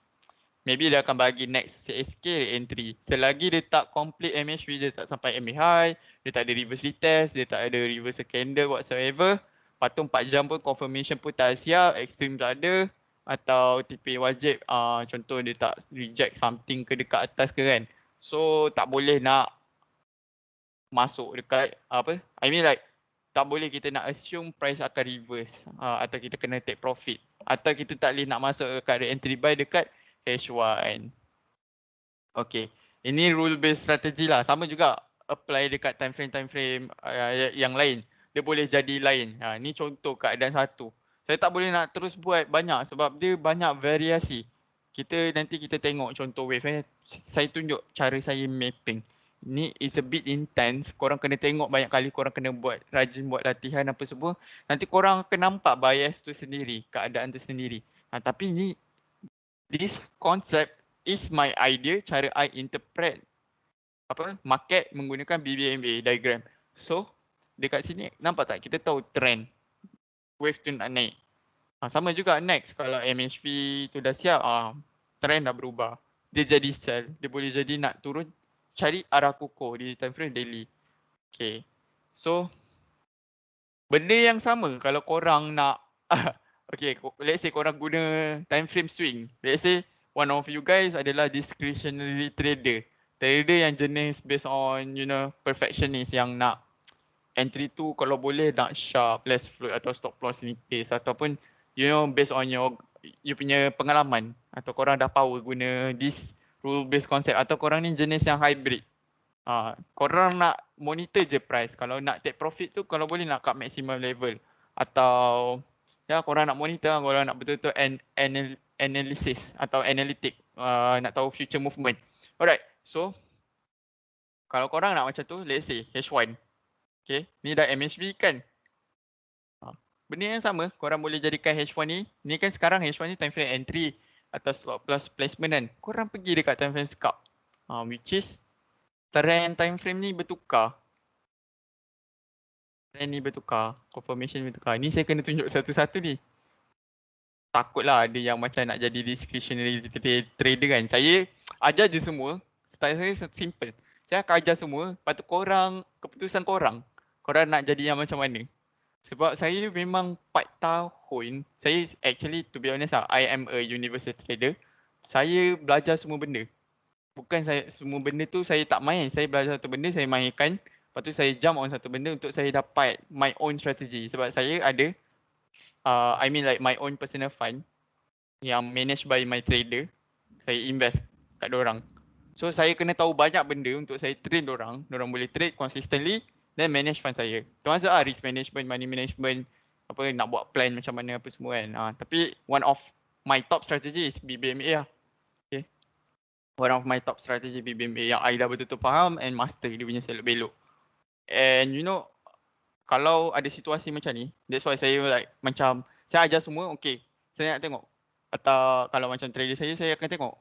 maybe dia akan bagi next CSK entry. Selagi dia tak complete MHV, dia tak sampai MA high, dia tak ada reverse retest, dia tak ada reverse candle whatsoever. Patung 4 jam pun confirmation pun tak siap, extreme tak ada. Atau TP wajib, contoh dia tak reject something ke dekat atas ke kan. So tak boleh nak masuk dekat apa, I mean like tak boleh kita nak assume price akan reverse atau kita kena take profit. Atau kita tak boleh nak masuk dekat entry buy dekat H1. Okay, ini rule based strategy lah. Sama juga apply dekat time frame yang lain. Dia boleh jadi lain. Ni contoh keadaan satu. Saya tak boleh nak terus buat banyak sebab dia banyak variasi. Nanti kita tengok contoh wave. Saya tunjuk cara saya mapping. Ni it's a bit intense. Korang kena tengok banyak kali. Korang kena rajin buat latihan apa semua. Nanti korang akan nampak bias tu sendiri. Keadaan tu sendiri. Tapi ni, this concept is my idea, cara I interpret market menggunakan BBMA diagram. So dekat sini nampak tak, kita tahu trend wave tu nak naik. Sama juga next, kalau MHV tu dah siap, trend dah berubah. Dia jadi sell, dia boleh jadi nak turun, cari arah kukuh di time frame daily. Okay, so benda yang sama kalau korang nak okay, let's say korang guna time frame swing. Let's say one of you guys adalah discretionary trader. Trader yang jenis based on perfectionist yang nak entry tu kalau boleh nak sharp, less float atau stop loss nipis ataupun based on you punya pengalaman atau korang dah power guna this rule based concept atau korang ni jenis yang hybrid. Korang nak monitor je price. Kalau nak take profit tu kalau boleh nak kat maximum level atau korang nak monitor, korang nak betul-betul analysis atau analytic, nak tahu future movement. Alright, so kalau korang nak macam tu, let's say H1. Okay, ni dah MHV kan. Benda yang sama, korang boleh jadikan H1 ni. Ni kan sekarang H1 ni time frame entry atau stop loss placement kan. Korang pergi dekat time frame scalp. Which is trend time frame ni bertukar. Trend ni bertukar, confirmation bertukar. Ni saya kena tunjuk satu-satu ni. Takutlah ada yang macam nak jadi discretionary trader kan. Saya ajar je semua. Style saya simple. Saya akan ajar semua. Patut korang, keputusan korang. Korang nak jadi yang macam mana. Sebab saya memang 4 tahun. Saya actually to be honest I am a universal trader. Saya belajar semua benda. Bukan saya semua benda tu saya tak main. Saya belajar satu benda, saya mainkan. Lepas tu saya jump on satu benda untuk saya dapat my own strategy. Sebab saya ada I mean like my own personal fund yang managed by my trader. Saya invest kat dorang. So saya kena tahu banyak benda untuk saya train dorang. Dorang boleh trade consistently then manage fund saya. Termasuk risk management, money management, apa nak buat plan macam mana apa semua kan. Tapi one of my top strategy is BBMA lah. Okay. One of my top strategy BBMA yang I dah betul-betul faham and master dia punya selok belok. And kalau ada situasi macam ni, that's why saya like macam saya ajar semua, okay, saya nak tengok. Atau kalau macam trader saya akan tengok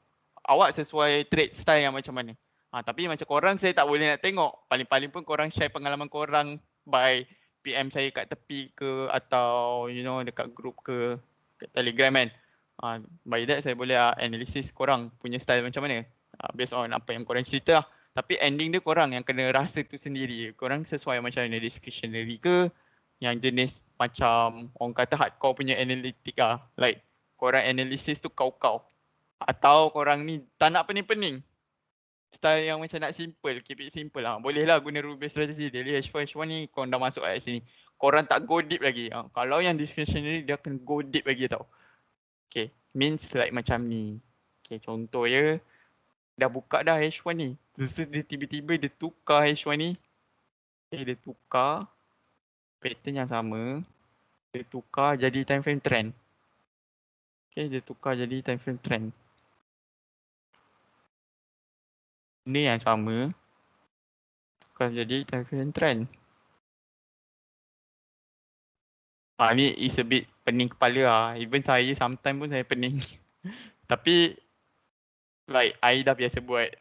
awak sesuai trade style yang macam mana. Tapi macam korang saya tak boleh nak tengok. Paling-paling pun korang share pengalaman korang by PM saya kat tepi ke atau dekat group ke, kat Telegram kan. By that saya boleh analysis korang punya style macam mana. Based on apa yang korang cerita lah. Tapi ending dia korang yang kena rasa tu sendiri. Korang sesuai macam mana, discretionary ke, yang jenis macam orang kata hardcore punya analitik lah. Like korang analysis tu kau-kau. Atau korang ni tak nak pening-pening. style yang macam nak simple, keep it simple lah. Boleh lah guna rule based strategy. Daily H4, H1 ni korang dah masuk kat sini. Korang tak go deep lagi. Kalau yang discretionary dia akan go deep lagi tau. Okay, means like macam ni. Okay, contoh ya. Dah buka dah H1 ni. Terus dia tiba-tiba dia tukar H1 ni. Okay, dia tukar pattern yang sama. Dia tukar jadi time frame trend. Okay, dia tukar jadi time frame trend. Ni yang sama. Tukar jadi time frame trend. Ni is a bit pening kepala lah. Even saya sometimes pun saya pening. Tapi like I dah biasa buat.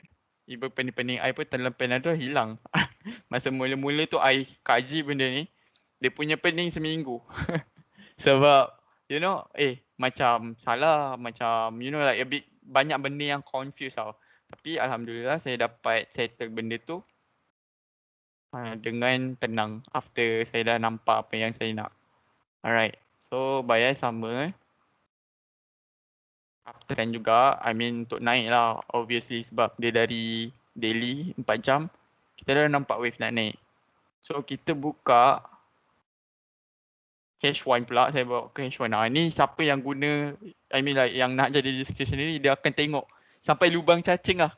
Even pening-pening I pun dalam Panadol hilang. Masa mula-mula tu I kaji benda ni. Dia punya pening seminggu. Sebab you know macam salah. Macam you know like a bit banyak benda yang confuse tau. Tapi Alhamdulillah saya dapat settle benda tu dengan tenang. After saya dah nampak apa yang saya nak. Alright. So bias sama. Uptrend juga, I mean untuk naik lah obviously sebab dia dari daily 4 jam kita dah nampak wave nak naik. So kita buka H1 pula, saya bawa ke H1. Ni siapa yang guna, I mean like yang nak jadi discretionary dia akan tengok sampai lubang cacing lah.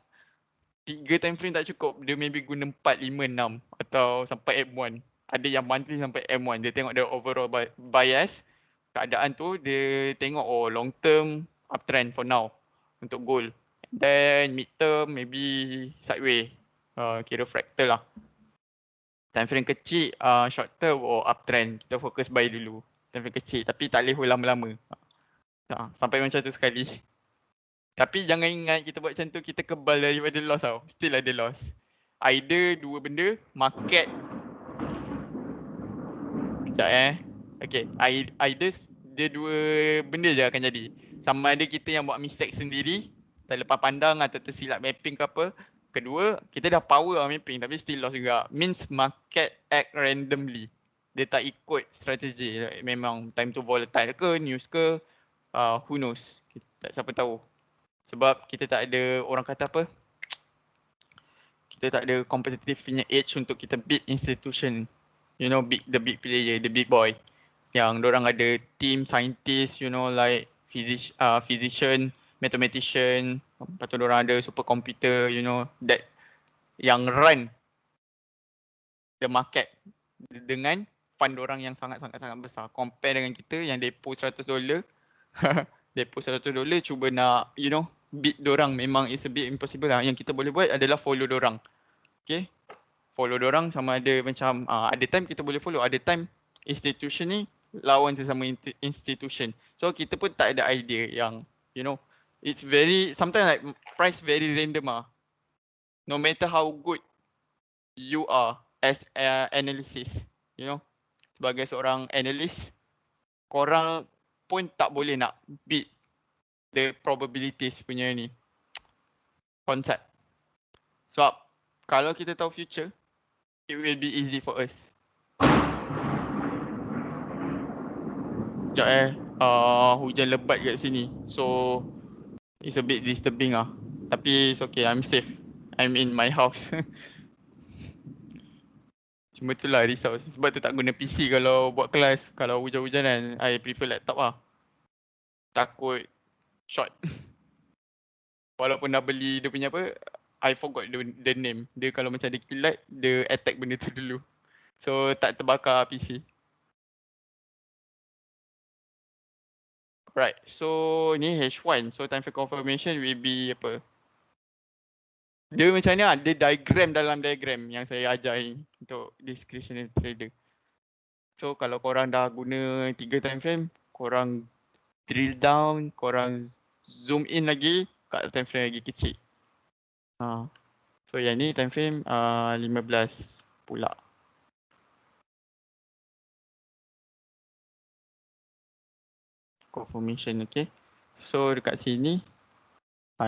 3 time frame tak cukup, dia maybe guna 4, 5, 6 atau sampai M1. Ada yang monthly sampai M1, dia tengok dia overall bias. Keadaan tu dia tengok long term uptrend for now untuk gold. Then mid term maybe sideways. Kira fractal lah. Time frame kecil, short term uptrend. Kita fokus buy dulu. Time frame kecil tapi tak boleh lama-lama. Sampai macam tu sekali. Tapi jangan ingat kita buat macam tu kita kebal daripada loss tau. Still ada loss. Either dua benda, market. Sekejap Okay, either dia dua benda je akan jadi. Sama ada kita yang buat mistake sendiri, terlepas pandang atau tersilap mapping ke apa. Kedua, kita dah power mapping tapi still loss juga. Means market act randomly. Dia tak ikut strategi. Memang time tu volatile ke, news ke, who knows. Tak siapa tahu. Sebab kita tak ada, orang kata apa, kita tak ada competitive punya edge untuk kita beat institution. You know, the big player, the big boy. Yang dorang ada team scientist, you know, like physician, mathematician. Lepas tu dorang ada supercomputer, you know, that yang run the market dengan fund dorang yang sangat-sangat besar. Compare dengan kita yang depo $100. Depo $100 cuba nak, you know, beat dorang memang is a bit impossible lah. Yang kita boleh buat adalah follow dorang. Okay. Follow dorang sama ada macam, ada time kita boleh follow. Ada time institution ni lawan sesama institution. So kita pun tak ada idea yang, you know, it's very, sometimes like price very random ah. No matter how good you are as analysis, you know, sebagai seorang analyst, korang pun tak boleh nak beat the probabilities punya ni concept. Sebab kalau kita tahu future, it will be easy for us. Sekejap hujan lebat kat sini. So it's a bit disturbing ah. Tapi it's okay, I'm safe. I'm in my house. Cuma tu lah risau. Sebab tu tak guna PC kalau buat kelas. Kalau hujan-hujanan, I prefer laptop lah. Takut short. Walaupun dah beli dia punya apa, I forgot the name. Dia kalau macam ada kilat, dia attack benda tu dulu. So tak terbakar PC. Right, so ni H1. So time for confirmation will be apa? Dia macam ni lah, dia diagram dalam diagram yang saya ajar ni untuk discretionary trader. So kalau korang dah guna 3 time frame, korang drill down, korang zoom in lagi kat time frame lagi kecil. So yang ni time frame 15 pula. Confirmation, okay. So dekat sini,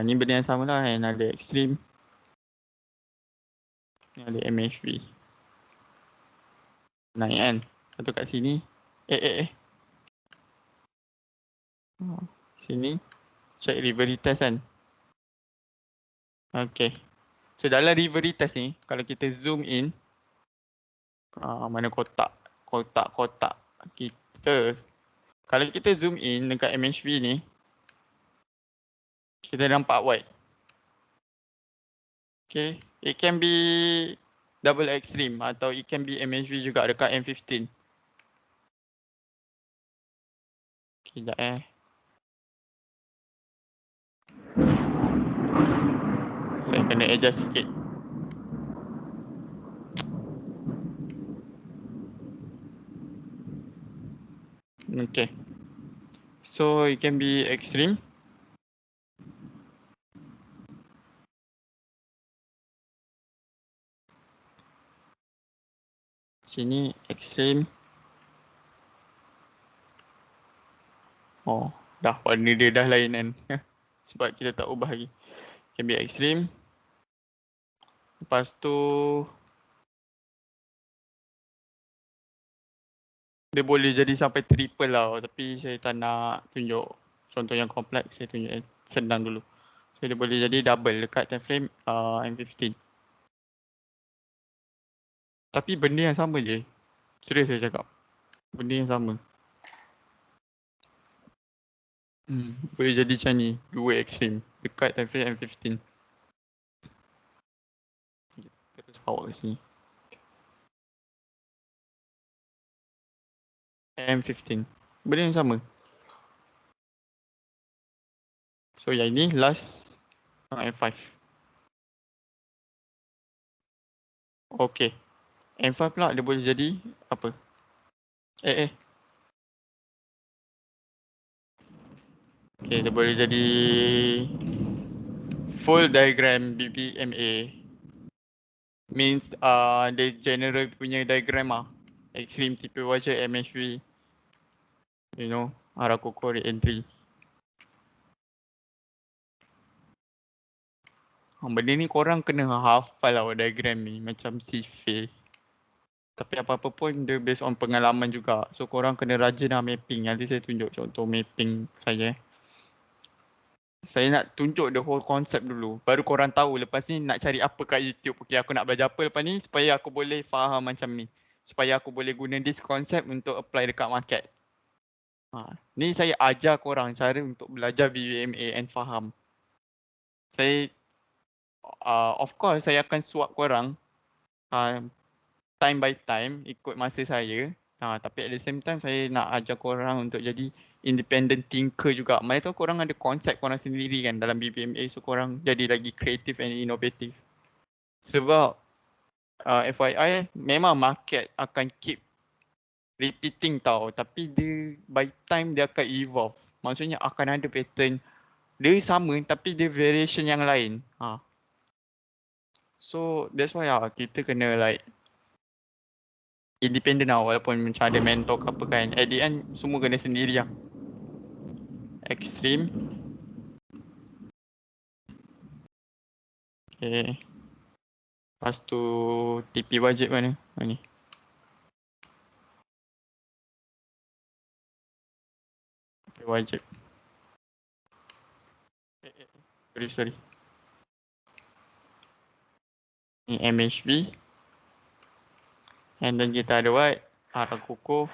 ni benda yang sama lah, yang ada extreme. Ni ada MHV. Naik kan. Satu kat sini. Sini. Check river retest kan. Okay. So dalam Rivery test ni, kalau kita zoom in, mana kotak-kotak kita. Kalau kita zoom in dekat MHV ni, kita nampak white. Okay, it can be double extreme atau it can be MHV juga dekat M15. Okay, sekejap Saya kena adjust sikit. Okay. So it can be extreme. Sini extreme. Oh, dah warna dia dah lain kan. Sebab kita tak ubah lagi. Can be extreme. Lepas tu dia boleh jadi sampai triple lah. Tapi saya tak nak tunjuk contoh yang kompleks. Saya tunjuk yang senang dulu. So dia boleh jadi double dekat time frame M15. Tapi benda yang sama je. Serius saya cakap. Benda yang sama. Boleh jadi macam ni. Dua extreme. Dekat time frame M15. Terus bawa ke sini. M15. Benda yang sama. So yang ini last M5. Okay. M5 pula dia boleh jadi apa? Okay, dia boleh jadi full diagram BBMA. Means the general punya diagram lah. Extreme tipe wajah MHV. You know, Harakoko re-entry. Benda ni korang kena hafal lah diagram ni. Macam CV. Tapi apa-apa pun dia based on pengalaman juga. So korang kena rajin lah mapping. Nanti saya tunjuk contoh mapping saya. Saya nak tunjuk the whole concept dulu. Baru korang tahu lepas ni nak cari apa kat YouTube. Okay, aku nak belajar apa lepas ni supaya aku boleh faham macam ni. Supaya aku boleh guna this concept untuk apply dekat market. Ni saya ajar korang cara untuk belajar BBMA and faham. Saya, of course saya akan swap korang time by time ikut masa saya. Tapi at the same time saya nak ajar korang untuk jadi independent thinker juga. Mana tahu korang ada konsep korang sendiri kan dalam BBMA, so korang jadi lagi creative and innovative. Sebab FYI memang market akan keep repeating tau, tapi dia by time dia akan evolve. Maksudnya akan ada pattern dia sama tapi dia variation yang lain. So that's why kita kena like independent lah, walaupun macam ada mentor ke apa kan. At the end semua kena sendiri lah. Extreme. Okay. Lepas tu TP wajib mana? Ni. TP wajib. Sorry. Ni MHV. And then kita ada what? Harakoko.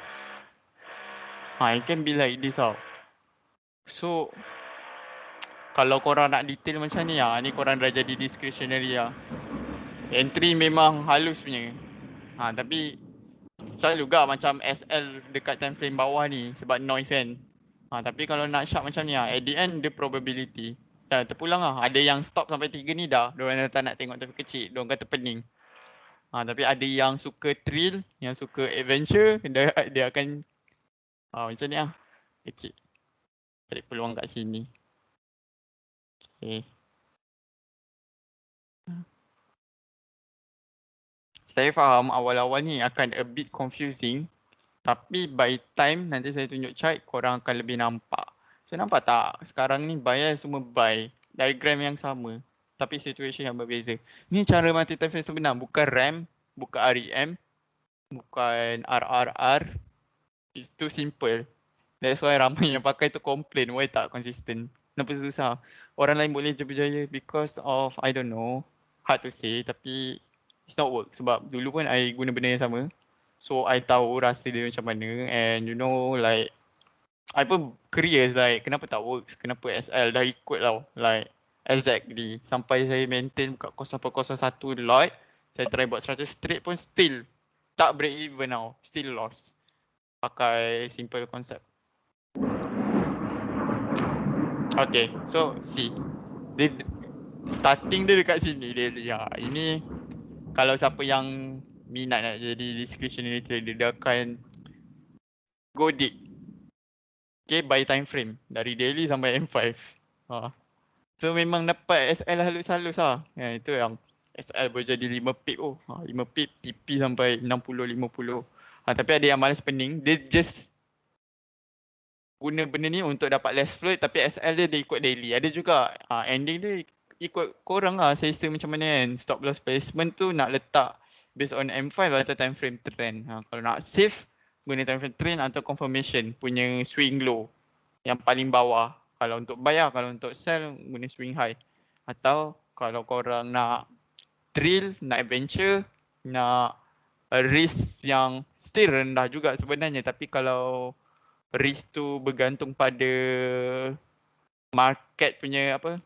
It can be like this tau. So kalau korang nak detail macam ni ni korang dah jadi discretionary lah. Entry memang halus punya. Tapi selalu juga macam SL dekat time frame bawah ni sebab noise kan. Tapi kalau nak sharp macam ni at the end dia probability. Dah terpulang lah. Ada yang stop sampai 3 ni dah. Diorang dah tak nak tengok tapi kecil. Diorang kata pening. Tapi ada yang suka thrill, yang suka adventure, dia akan macam ni lah. Kecil. Cari peluang kat sini. Okay. Saya faham awal-awal ni akan a bit confusing. Tapi by time nanti saya tunjuk chart, korang akan lebih nampak. So nampak tak? Sekarang ni bias semua buy. Diagram yang sama. Tapi situation yang berbeza. Ni cara mati time frame sebenar. Bukan RAM, bukan REM, bukan RRR. It's too simple. That's why ramai yang pakai tu complain. Why tak consistent? Kenapa susah? Orang lain boleh je berjaya because of, I don't know, hard to say tapi it's not work sebab dulu pun I guna benda yang sama. So I tahu rasa dia macam mana and you know like I pun curious like kenapa tak works, kenapa SL dah ikut tau. Like exactly sampai saya maintain kat 0.01 lot, saya try buat 100 straight pun still tak break even tau, still loss. Pakai simple concept. Okay, so see. Dia, starting dia dekat sini daily. Ini kalau siapa yang minat nak jadi discretionary trader, dia akan go deep. Okay, by time frame. Dari daily sampai M5. So memang dapat SL halus-halus lah. Itu yang SL boleh jadi 5 pip 5 pip, TP sampai 60, 50. Tapi ada yang malas pening, dia just guna benda ni untuk dapat less float tapi SL dia ikut daily. Ada juga ending dia ikut korang lah selesa macam mana kan. Stop loss placement tu nak letak based on M5 atau time frame trend. Kalau nak save guna time frame trend atau confirmation punya swing low yang paling bawah. Kalau untuk buy lah, kalau untuk sell guna swing high. Atau kalau korang nak drill, nak adventure, nak risk yang still rendah juga sebenarnya tapi kalau risk tu bergantung pada market punya apa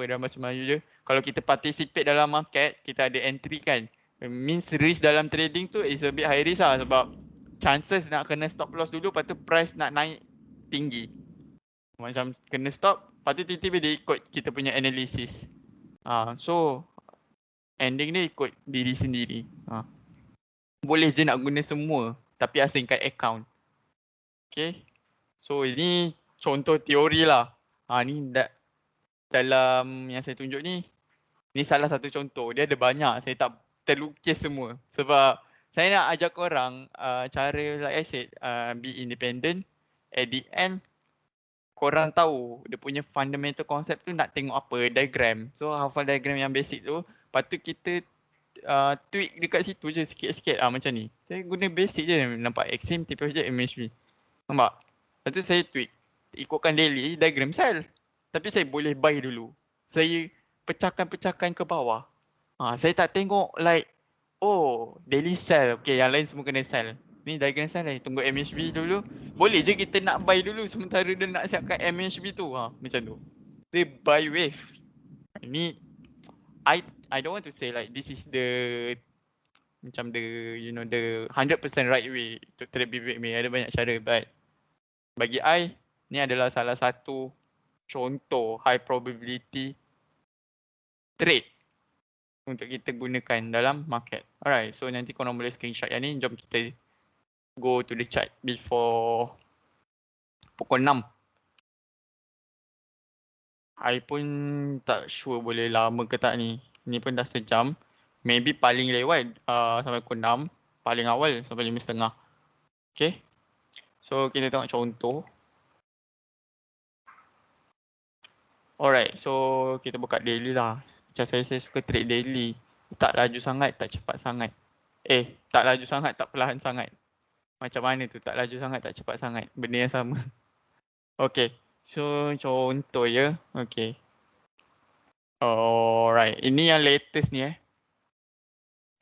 dalam bahasa Melayu je. Kalau kita participate dalam market, kita ada entry kan. Means risk dalam trading tu is a bit high risk lah sebab chances nak kena stop loss dulu, lepas tu price nak naik tinggi. Macam kena stop, lepas tu tiba-tiba dia ikut kita punya analysis. So ending dia ikut diri sendiri. Boleh je nak guna semua tapi asingkan account. Okay. So ini contoh teori lah. Ni dalam yang saya tunjuk ni salah satu contoh. Dia ada banyak, saya tak terlukis semua. Sebab saya nak ajak korang cara like I said, be independent. At the end, korang tahu dia punya fundamental concept tu nak tengok apa, diagram. So hafal diagram yang basic tu, lepas tu kita tweak dekat situ je sikit-sikit macam ni. Saya guna basic je, nampak XM, TPFJ, MHB. Nampak? Lepas tu saya tweak. Ikutkan daily diagram sell. Tapi saya boleh buy dulu. Saya pecahkan ke bawah. Saya tak tengok like, daily sell. Okay, yang lain semua kena sell. Ni diagram sell lah. Tunggu MHB dulu. Boleh je kita nak buy dulu sementara dia nak siapkan MHB tu. Macam tu. Dia buy wave. Ni, I don't want to say like this is the macam the 100% right way to trade pivot me. Ada banyak cara but bagi I, ni adalah salah satu contoh high probability trade untuk kita gunakan dalam market. Alright, so nanti korang boleh screenshot yang ni. Jom kita go to the chart before pukul 6. I pun tak sure boleh lama ke tak ni. Ni pun dah sejam. Maybe paling lewat sampai pukul 6. Paling awal sampai 5.30. Okay. So kita tengok contoh. Alright, so kita buka daily lah. Macam saya suka trade daily. Tak laju sangat, tak cepat sangat. Tak laju sangat, tak perlahan sangat. Macam mana tu, tak laju sangat, tak cepat sangat. Benda yang sama. Okay, so contoh ya. Okay. Alright, ini yang latest ni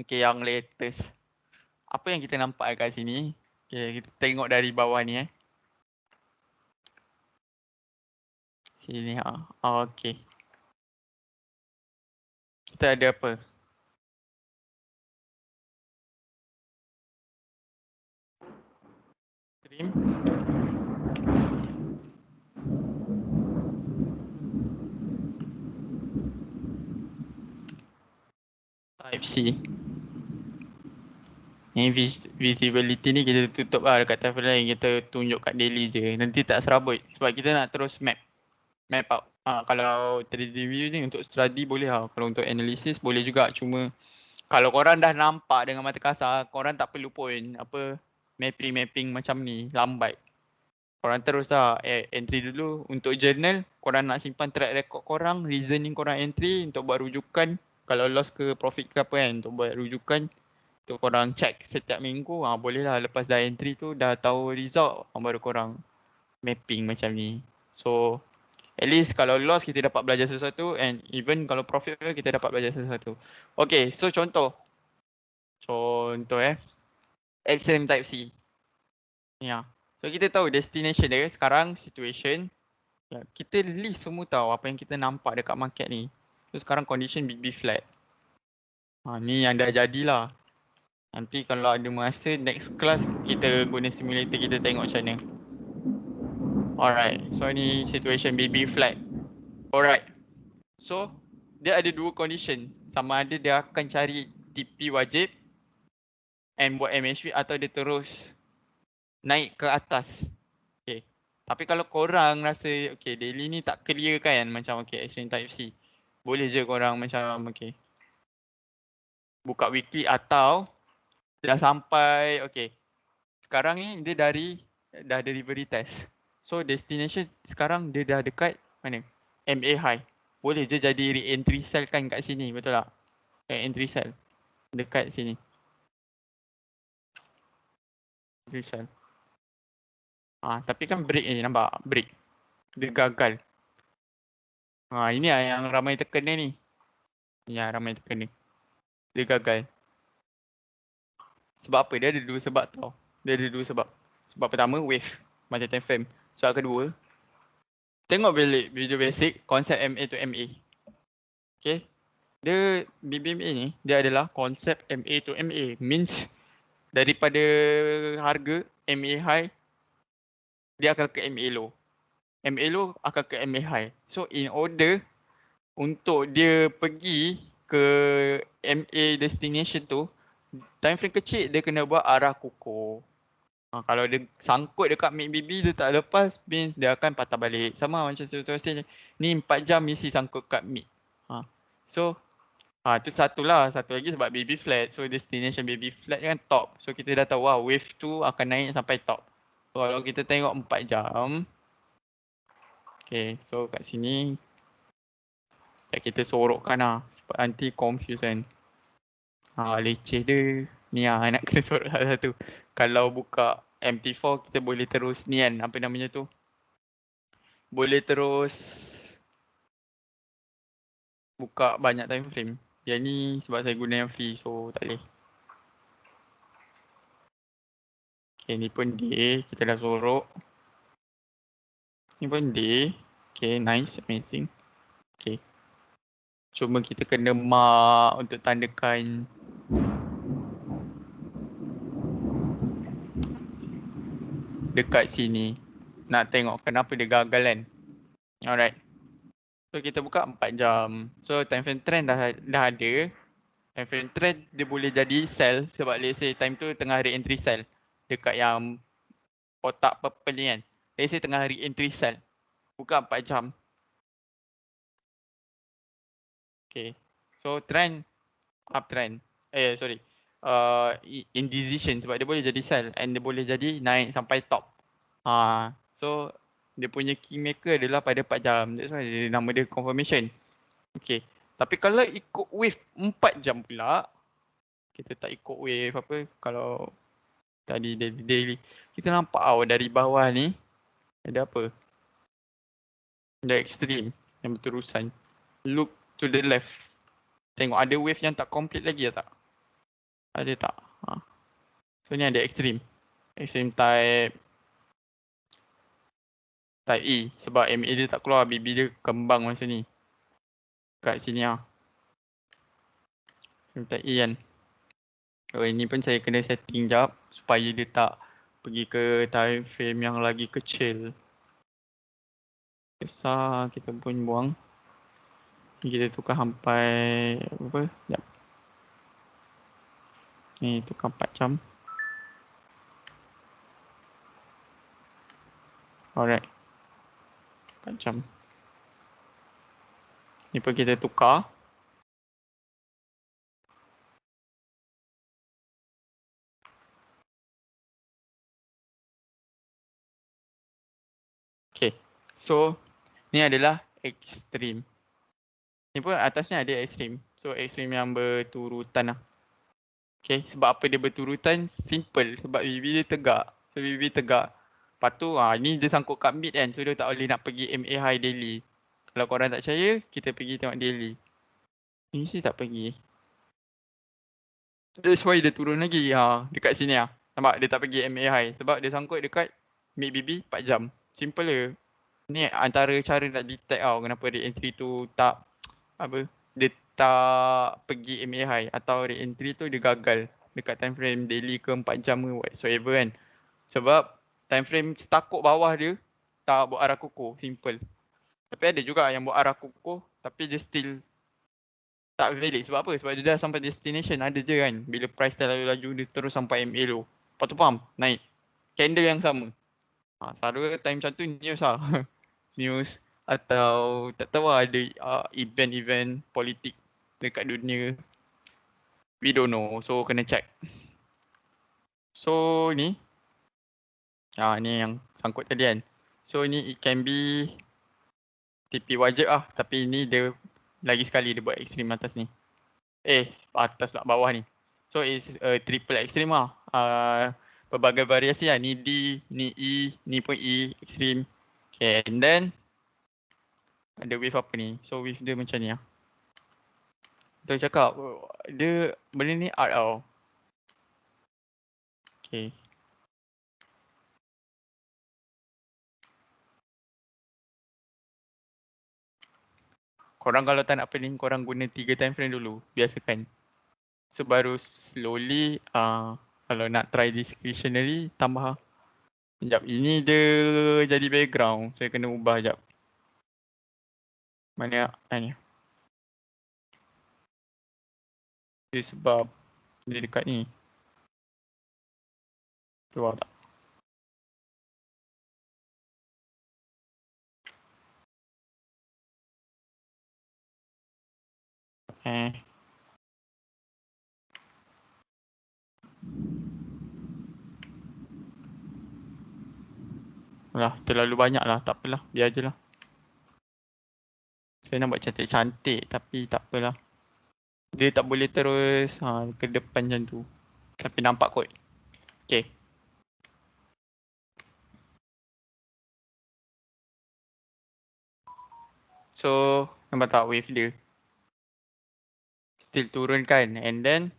Okay, yang latest. Apa yang kita nampak kat sini? Okay, kita tengok dari bawah ni Sini okay. Kita ada apa? Stream. Type C. Yang visibility ni kita tutup lah dekat tab lain, kita tunjuk kat daily je. Nanti tak serabut sebab kita nak terus map out. Kalau 3D view ni untuk study boleh lah. Kalau untuk analysis boleh juga. Cuma kalau korang dah nampak dengan mata kasar, korang tak perlu pun mapping macam ni, lambat. Korang terus lah entry dulu. Untuk journal, korang nak simpan track record korang, reasoning korang entry untuk buat rujukan. Kalau loss ke profit ke apa kan, untuk buat rujukan. Untuk korang check setiap minggu, boleh lah lepas dah entry tu dah tahu result, baru korang mapping macam ni. So At least kalau loss kita dapat belajar sesuatu, and even kalau profit kita dapat belajar sesuatu. Okay, so contoh. Extreme type C. Ya. So kita tahu destination dia sekarang situation. Ya, kita list semua tahu apa yang kita nampak dekat market ni. So sekarang condition BB flat. Ni yang dah jadilah. Nanti kalau ada masa next class kita guna simulator, kita tengok macam mana. Alright, so ni situation BB flat. Alright, so dia ada dua condition. Sama ada dia akan cari TP wajib and buat MHV, atau dia terus naik ke atas. Okay. Tapi kalau korang rasa okay, daily ni tak clear kan, macam okay, extreme type C, boleh je korang macam okay, buka weekly atau dah sampai okay. Sekarang ni dia dah delivery test. So destination sekarang dia dah dekat mana? MA high. Boleh je jadi re-entry sell kan kat sini, betul tak? Re-entry sell dekat sini. Entry sell. Tapi kan break ni, nampak? Break. Dia gagal. Ini lah yang ramai terkena ni. Ya, ramai terkena. Dia gagal. Sebab apa? Dia ada dua sebab tau. Dia ada dua sebab. Sebab pertama, wave. Macam time frame. Sebab kedua, tengok video basic konsep MA to MA. Okay. Dia BBMA ni, dia adalah konsep MA to MA. Means daripada harga MA high, dia akan ke MA low. MA low akan ke MA high. So in order untuk dia pergi ke MA destination tu, time frame kecil dia kena buat arah kukuh. Kalau dia sangkut dekat MACD, dia tak lepas, means dia akan patah balik. Sama macam situasi ni 4 jam mesti sangkut kat mid. So tu satulah. Satu lagi sebab baby flat. So destination baby flat kan top. So kita dah tahu wave tu akan naik sampai top. So, kalau kita tengok 4 jam. Okay, so kat sini kita sorokkan lah. Sebab nanti confuse kan. Leceh dia. Ni lah nak kena sorok satu. Kalau buka MT4 kita boleh terus ni kan, apa namanya tu, boleh terus buka banyak time frame. Yang ni sebab saya guna yang free, so tak boleh. Okay, ni pun day, kita dah sorok. Ni pun day. Okay, nice, amazing. Okay, cuma kita kena mark untuk tandakan dekat sini. Nak tengok kenapa dia gagal kan. Alright. So kita buka 4 jam. So time frame trend dah ada. Time frame trend dia boleh jadi sell sebab let's say time tu tengah re-entry sell dekat yang kotak purple ni kan. Let's say tengah re-entry sell. Buka 4 jam. Okay. So trend uptrend. Sorry. Indecision sebab dia boleh jadi sell and dia boleh jadi naik sampai top. So dia punya keymaker adalah pada 4 jam. That's why nama dia confirmation. Okay. Tapi kalau ikut wave 4 jam pula, kita tak ikut wave apa, kalau tadi daily, kita nampak dari bawah ni ada apa? Ada extreme yang berterusan. Look to the left. Tengok ada wave yang tak complete lagi tak? Ada tak? So ni ada extreme. Extreme type E. Sebab MA dia tak keluar, BB dia kembang macam ni. Kat sini lah. Extreme type E kan. Ini pun saya kena setting jap supaya dia tak pergi ke time frame yang lagi kecil. Besar kita pun buang. Kita tukar sampai apa? Sekejap. Ni tukar 4 jam. Alright. 4 jam. Ni pun kita tukar. Okay. So ni adalah extreme. Ni pun atasnya ada ekstrim. So ekstrim yang berturutan lah. Okay, sebab apa dia berturutan? Simple. Sebab BB dia tegak. So BB tegak. Lepas tu ni dia sangkut kat mid kan. So dia tak boleh nak pergi MA high daily. Kalau korang tak percaya, kita pergi tengok daily. Ni sih tak pergi. That's why dia turun lagi dekat sini Nampak dia tak pergi MA high sebab dia sangkut dekat mid BB 4 jam. Simple je. Ni antara cara nak detect kenapa re-entry tu tak dia tak pergi MA high atau re-entry tu dia gagal dekat time frame daily ke 4 jam ke whatsoever kan. Sebab time frame stakuk bawah dia tak buat arah kukuh, simple. Tapi ada juga yang buat arah kukuh tapi dia still tak valid. Sebab apa? Sebab dia dah sampai destination, ada je kan. Bila price terlalu laju dia terus sampai MA low. Lepas tu pump, naik. Candle yang sama. Selalu time macam tu news news atau tak tahu ada event-event politik dekat dunia. We don't know. So kena check. So ni ni yang sangkut tadi kan. So ni it can be TP wajib tapi ni dia lagi sekali dia buat ekstrim atas ni. Atas pula bawah ni. So it's a triple extreme pelbagai variasi ni D, ni E, ni pun E extreme. Okay, and then ada wave apa ni? So wave dia macam ni Kita cakap dia benda ni art Okay. Korang kalau tak nak pening, korang guna 3 time frame dulu. Biasakan. So baru slowly kalau nak try discretionary tambah. Sekejap, ini dia jadi background. Saya kena ubah sekejap. Mana ni? Dia sebab dia dekat ni. Keluar tak? Terlalu banyak lah. Tak apalah. Biar je lah. Saya nak buat cantik-cantik tapi tak apalah. Dia tak boleh terus ke depan macam tu. Tapi nampak kot. Okay. So, nampak tak wave dia? Still turun kan? And then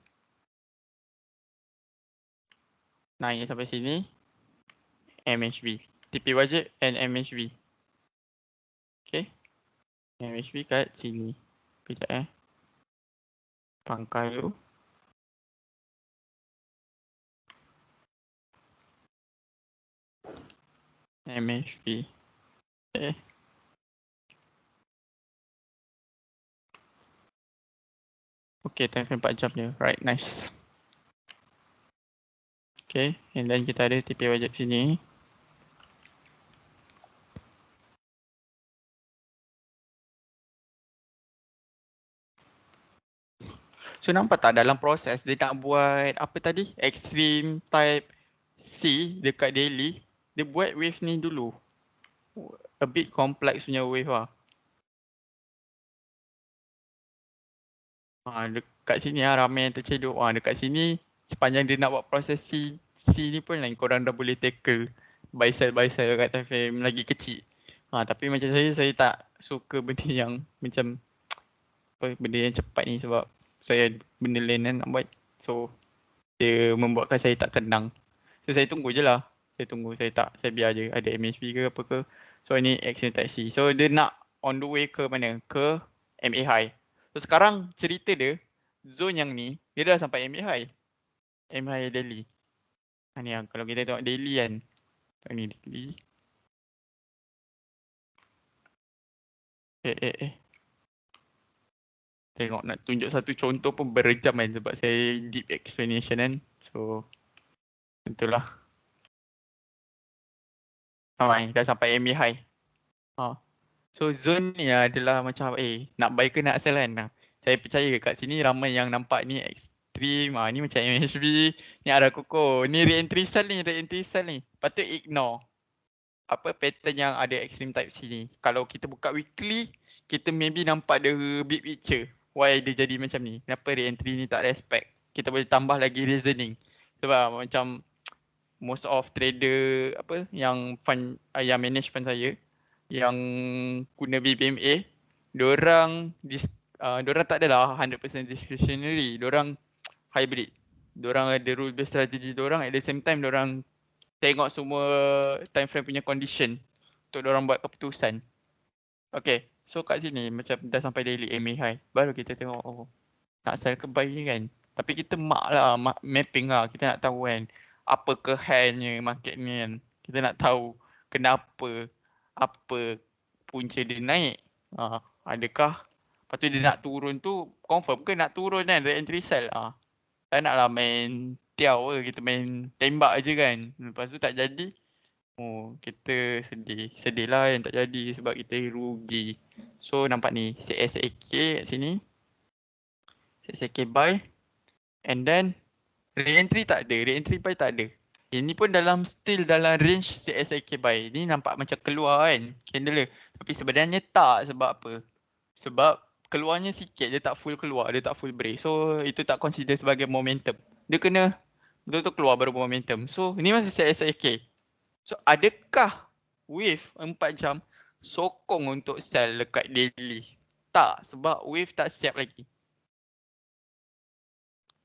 naik sampai sini. MHV. TP wajib and MHV. Okay. MHV kat sini. Kejap Pangkal tu. MHV. Okay, time frame 4 jam je. Right, nice. Okay, and then kita ada TP wajib sini. So nampak tak dalam proses dia nak buat apa tadi? Extreme type C dekat daily. Dia buat wave ni dulu. A bit complex punya wave dekat sini ramai yang tercedok. Dekat sini sepanjang dia nak buat proses C ni pun korang dah boleh tackle by side kat time frame lagi kecil. Tapi macam saya tak suka benda yang macam benda yang cepat ni sebab saya benda lain nak buat. So dia membuatkan saya tak tenang. So saya tunggu je lah. Saya biar je ada MHP ke apa ke. So ni action taxi. So dia nak on the way ke mana? Ke MA high. So sekarang cerita dia zone yang ni dia dah sampai MA high. MA high daily. Ni kalau kita tengok daily kan. Tengok ni daily. Tengok nak tunjuk satu contoh pun berjam kan sebab saya deep explanation kan. So itulah. Dah sampai MA high. So zone ni adalah macam nak buy ke nak sell kan. Saya percaya kat sini ramai yang nampak ni extreme. Ni macam MHB, ni arah kukuh. Ni re-entry sell ni. Patut ignore pattern yang ada extreme type C ni. Kalau kita buka weekly, kita maybe nampak the big picture. Why dia jadi macam ni. Kenapa re-entry ni tak respect. Kita boleh tambah lagi reasoning. Sebab macam most of trader apa yang fund yang manage fund saya yang guna BBMA, diorang tak adalah 100% discretionary, diorang hybrid. Diorang ada rule based strategy diorang, at the same time diorang tengok semua time frame punya condition untuk diorang buat keputusan. Okay, so kat sini macam dah sampai daily MA high, baru kita tengok nak sell ke buy ni kan. Tapi kita mapping lah, kita nak tahu kan apa kehalnya market ni kan. Kita nak tahu kenapa, apa punca dia naik. Adakah lepas tu dia nak turun tu, confirm ke nak turun kan, re-entry sell. Tak naklah main tiaw ke, kita main tembak je kan. Lepas tu tak jadi, kita sedih. Sedih lah yang tak jadi sebab kita rugi. So nampak ni, CSAK kat sini. CSAK buy. And then re-entry tak ada, re-entry buy tak ada. Ini pun still dalam range CSAK buy. Ni nampak macam keluar kan candle dia. Tapi sebenarnya tak, sebab apa? Sebab keluarnya sikit, dia tak full keluar, dia tak full break. So itu tak consider sebagai momentum. Dia kena betul-betul keluar baru momentum. So ni masih CSAK. So adakah wave 4 jam sokong untuk sell dekat daily? Tak, sebab wave tak siap lagi.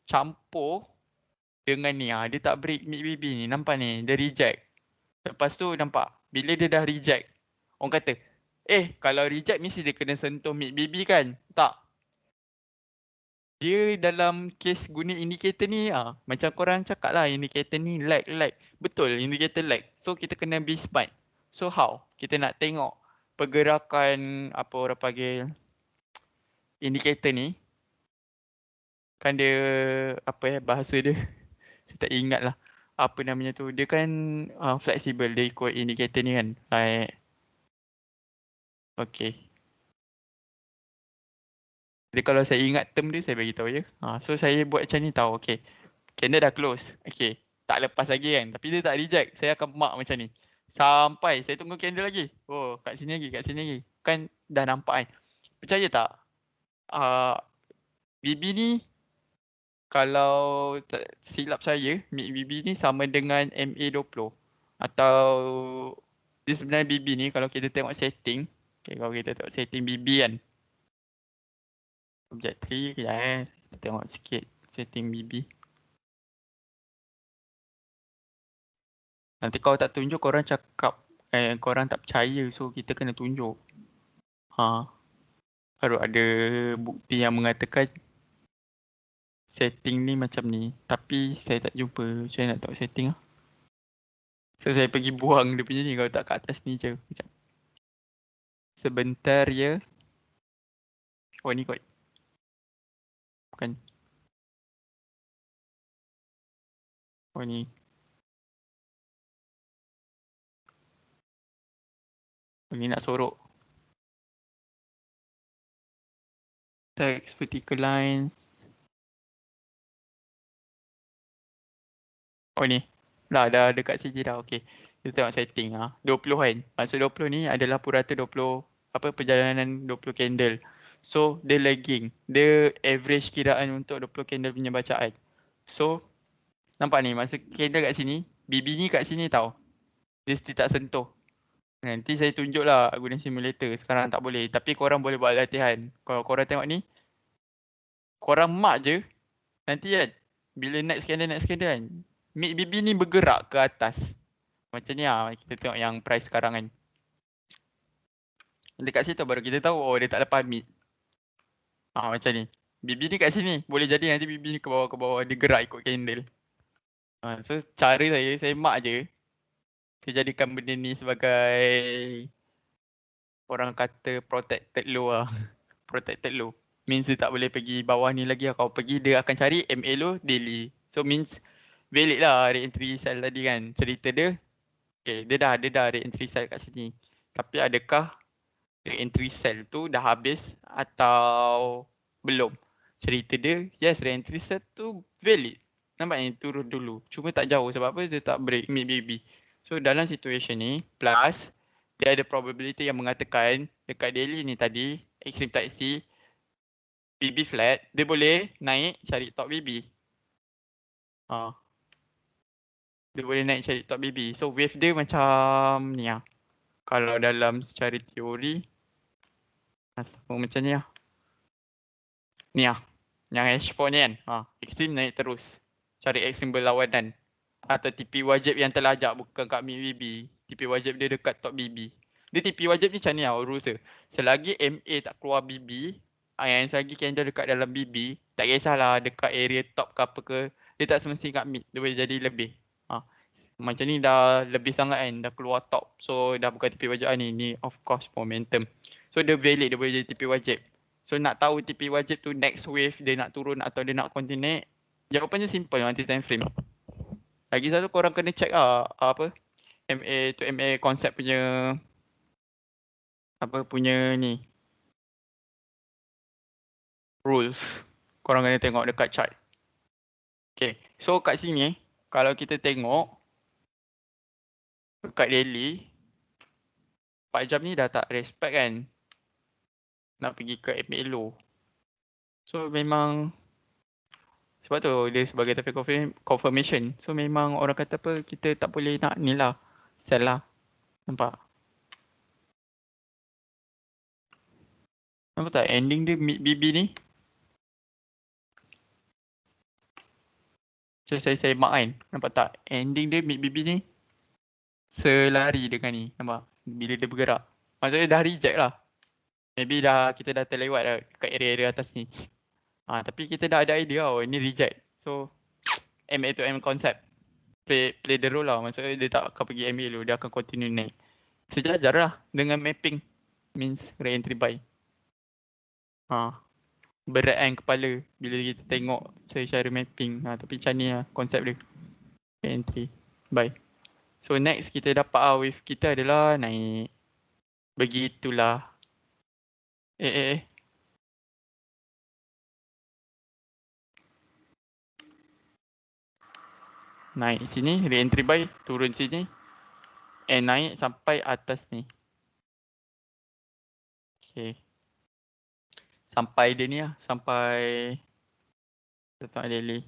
Campur dengan ni, dia tak break mid BB ni, nampak ni, dia reject. Lepas tu nampak, bila dia dah reject, orang kata, kalau reject mesti dia kena sentuh mid BB kan? Tak. Dia dalam case guna indicator ni, macam korang cakap lah, indicator ni lag. Betul, indicator lag. So kita kena be smart. So how? Kita nak tengok pergerakan, apa orang panggil, indicator ni. Kan dia, bahasa dia. Saya tak ingat lah. Apa namanya tu, dia kan flexible, dia ikut indicator ni kan. Okay. Jadi kalau saya ingat term dia, saya bagi tahu je. So saya buat macam ni tahu. Okay. Candle dah close. Okay. Tak lepas lagi kan. Tapi dia tak reject. Saya akan mark macam ni. Sampai saya tunggu candle lagi. Kat sini lagi. Kan dah nampak kan. Percaya tak? BB ni, kalau tak silap saya, mid BB ni sama dengan MA20. Atau dia sebenarnya BB ni kalau kita tengok setting. Okay, kalau kita tengok setting BB kan. Object 3 kejap kita tengok sikit setting BB. Nanti kalau tak tunjuk korang cakap korang tak percaya, so kita kena tunjuk. Baru ada bukti yang mengatakan setting ni macam ni. Tapi saya tak jumpa. Saya nak tahu setting lah. So saya pergi buang dia punya ni kalau tak kat atas ni je. Sekejap. Sebentar ya. Ni kot. Bukan. Ni. Ni nak sorok. Text vertical lines. Ni. Dah dekat sini dah. Okay. Kita tengok setting 20 kan. Maksud 20 ni adalah purata 20 perjalanan 20 candle. So dia lagging. Dia average kiraan untuk 20 candle punya bacaan. So nampak ni masa candle kat sini, BB ni kat sini tau. Dia still tak sentuh. Nanti saya tunjuk lah guna simulator. Sekarang tak boleh. Tapi korang boleh buat latihan. Kalau korang tengok ni, korang mark je. Nanti kan, bila next candle kan, mid BB ni bergerak ke atas. Macam ni kita tengok yang price sekarang kan. Dekat situ baru kita tahu, dia tak lepas mid. Macam ni. BB ni kat sini. Boleh jadi nanti BB ni ke bawah. Dia gerak ikut candle. So cara saya mark je. Saya jadikan benda ni sebagai orang kata protected low lah. Protected low. Means dia tak boleh pergi bawah ni lagi lah. Kalau pergi dia akan cari MA low daily. So means valid lah re-entry sell tadi kan. Cerita dia, okay, dia dah re-entry sell kat sini. Tapi adakah re-entry sell tu dah habis atau belum? Cerita dia, yes, re-entry sell tu valid. Nampak ni turun dulu. Cuma tak jauh sebab apa? Dia tak break mid BB. So dalam situation ni, plus dia ada probability yang mengatakan dekat daily ni tadi, extreme type C, BB flat, dia boleh naik cari top BB. Dia boleh naik cari top BB. So wave dia macam ni lah. Kalau dalam secara teori macam ni lah. Ni lah. Yang H4 ni kan. Extreme naik terus. Cari extreme berlawanan. Atau TP wajib yang terlajak bukan kat mid BB. TP wajib dia dekat top BB. Dia TP wajib ni macam ni lah rules dia. Selagi MA tak keluar BB, yang selagi candle dekat dalam BB, tak kisahlah dekat area top ke apa ke, dia tak semestinya kat mid. Dia boleh jadi lebih. Macam ni dah lebih sangat kan, dah keluar top. So dah bukan TP wajib ni of course momentum. So dia valid, dia boleh jadi TP wajib. So nak tahu TP wajib tu next wave dia nak turun atau dia nak continue naik, jawapannya simple nanti time frame. Lagi satu korang kena check apa MA tu MA konsep punya apa punya ni rules. Korang kena tengok dekat chart. Okay, so kat sini kalau kita tengok dekat daily 4 jam ni dah tak respect kan, nak pergi ke MA low. So memang sebab tu dia sebagai traffic confirmation. So memang orang kata apa, kita tak boleh nak ni lah, sell lah. Nampak? Nampak tak ending dia mid BB ni? So saya mark kan. Nampak tak ending dia mid BB ni? Selari dengan ni. Nampak? Bila dia bergerak. Maksudnya dah reject lah. Maybe kita dah terlewat lah kat area-area atas ni. Tapi kita dah ada idea ni reject. So MA to M concept. Play the role lah. Maksudnya dia tak akan pergi MA dulu. Dia akan continue naik. Sejajar lah dengan mapping. Means re-entry buy. Berat kan kepala bila kita tengok secara mapping. Tapi macam ni lah konsep dia. Re-entry buy. So next kita dapat wave kita adalah naik. Begitulah. Naik sini, re-entry buy, turun sini. Naik sampai atas ni. Okay. Sampai dia ni lah, sampai letak daily.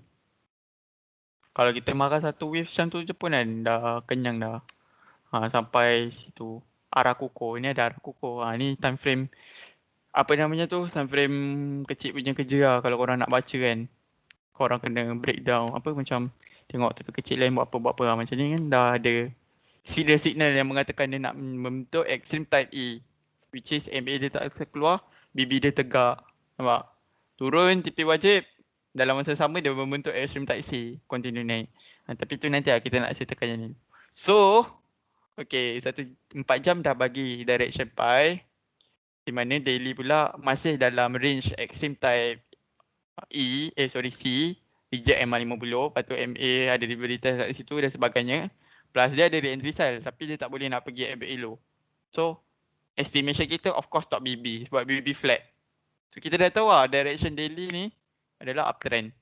Kalau kita marah satu wave macam tu je pun kan, dah kenyang dah. Sampai situ. Arakuko, ni ada Arakuko. Ni time frame, apa namanya tu, time frame kecil punya kerja lah kalau korang nak baca kan. Korang kena breakdown, apa macam tengok tapi kecil lain buat apa lah. Macam ni kan dah ada signal yang mengatakan dia nak membentuk extreme type E. Which is MA dia tak keluar, BB dia tegak. Nampak? Turun TP wajib, dalam masa sama dia membentuk extreme type C. Continue naik. Tapi tu nanti lah kita nak settlekan yang ni. So, okay, 4 jam dah bagi direction pi. Di mana daily pula masih dalam range extreme type C, reject MA50, lepas tu MA ada delivery test kat situ dan sebagainya. Plus dia ada re-entry sell tapi dia tak boleh nak pergi MA low. So estimation kita of course top BB sebab BB flat. So kita dah tahu lah direction daily ni adalah uptrend.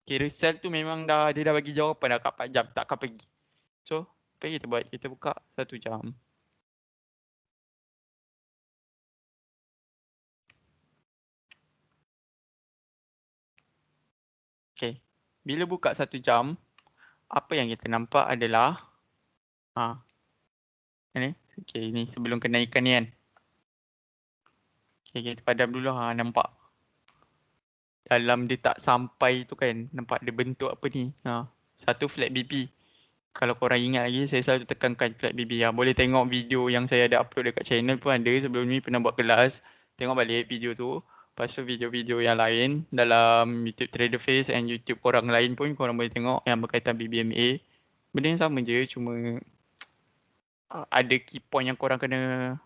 Kira sell tu memang dia dah bagi jawapan dah kat 4 jam takkan pergi. So apa kita buat? Kita buka 1 jam. Okay. Bila buka 1 jam, apa yang kita nampak adalah ni. Okay, ni sebelum kenaikan ni kan. Okay, kita padam dulu nampak. Dalam dia tak sampai tu kan, nampak dia bentuk apa ni. Satu flat BB. Kalau korang ingat lagi, saya selalu tekankan flat BB. Boleh tengok video yang saya ada upload dekat channel pun ada. Sebelum ni pernah buat kelas. Tengok balik video tu. Lepas tu video-video yang lain dalam YouTube Trader Face and YouTube korang lain pun korang boleh tengok yang berkaitan BBMA. Benda yang sama je, cuma ada key point yang korang kena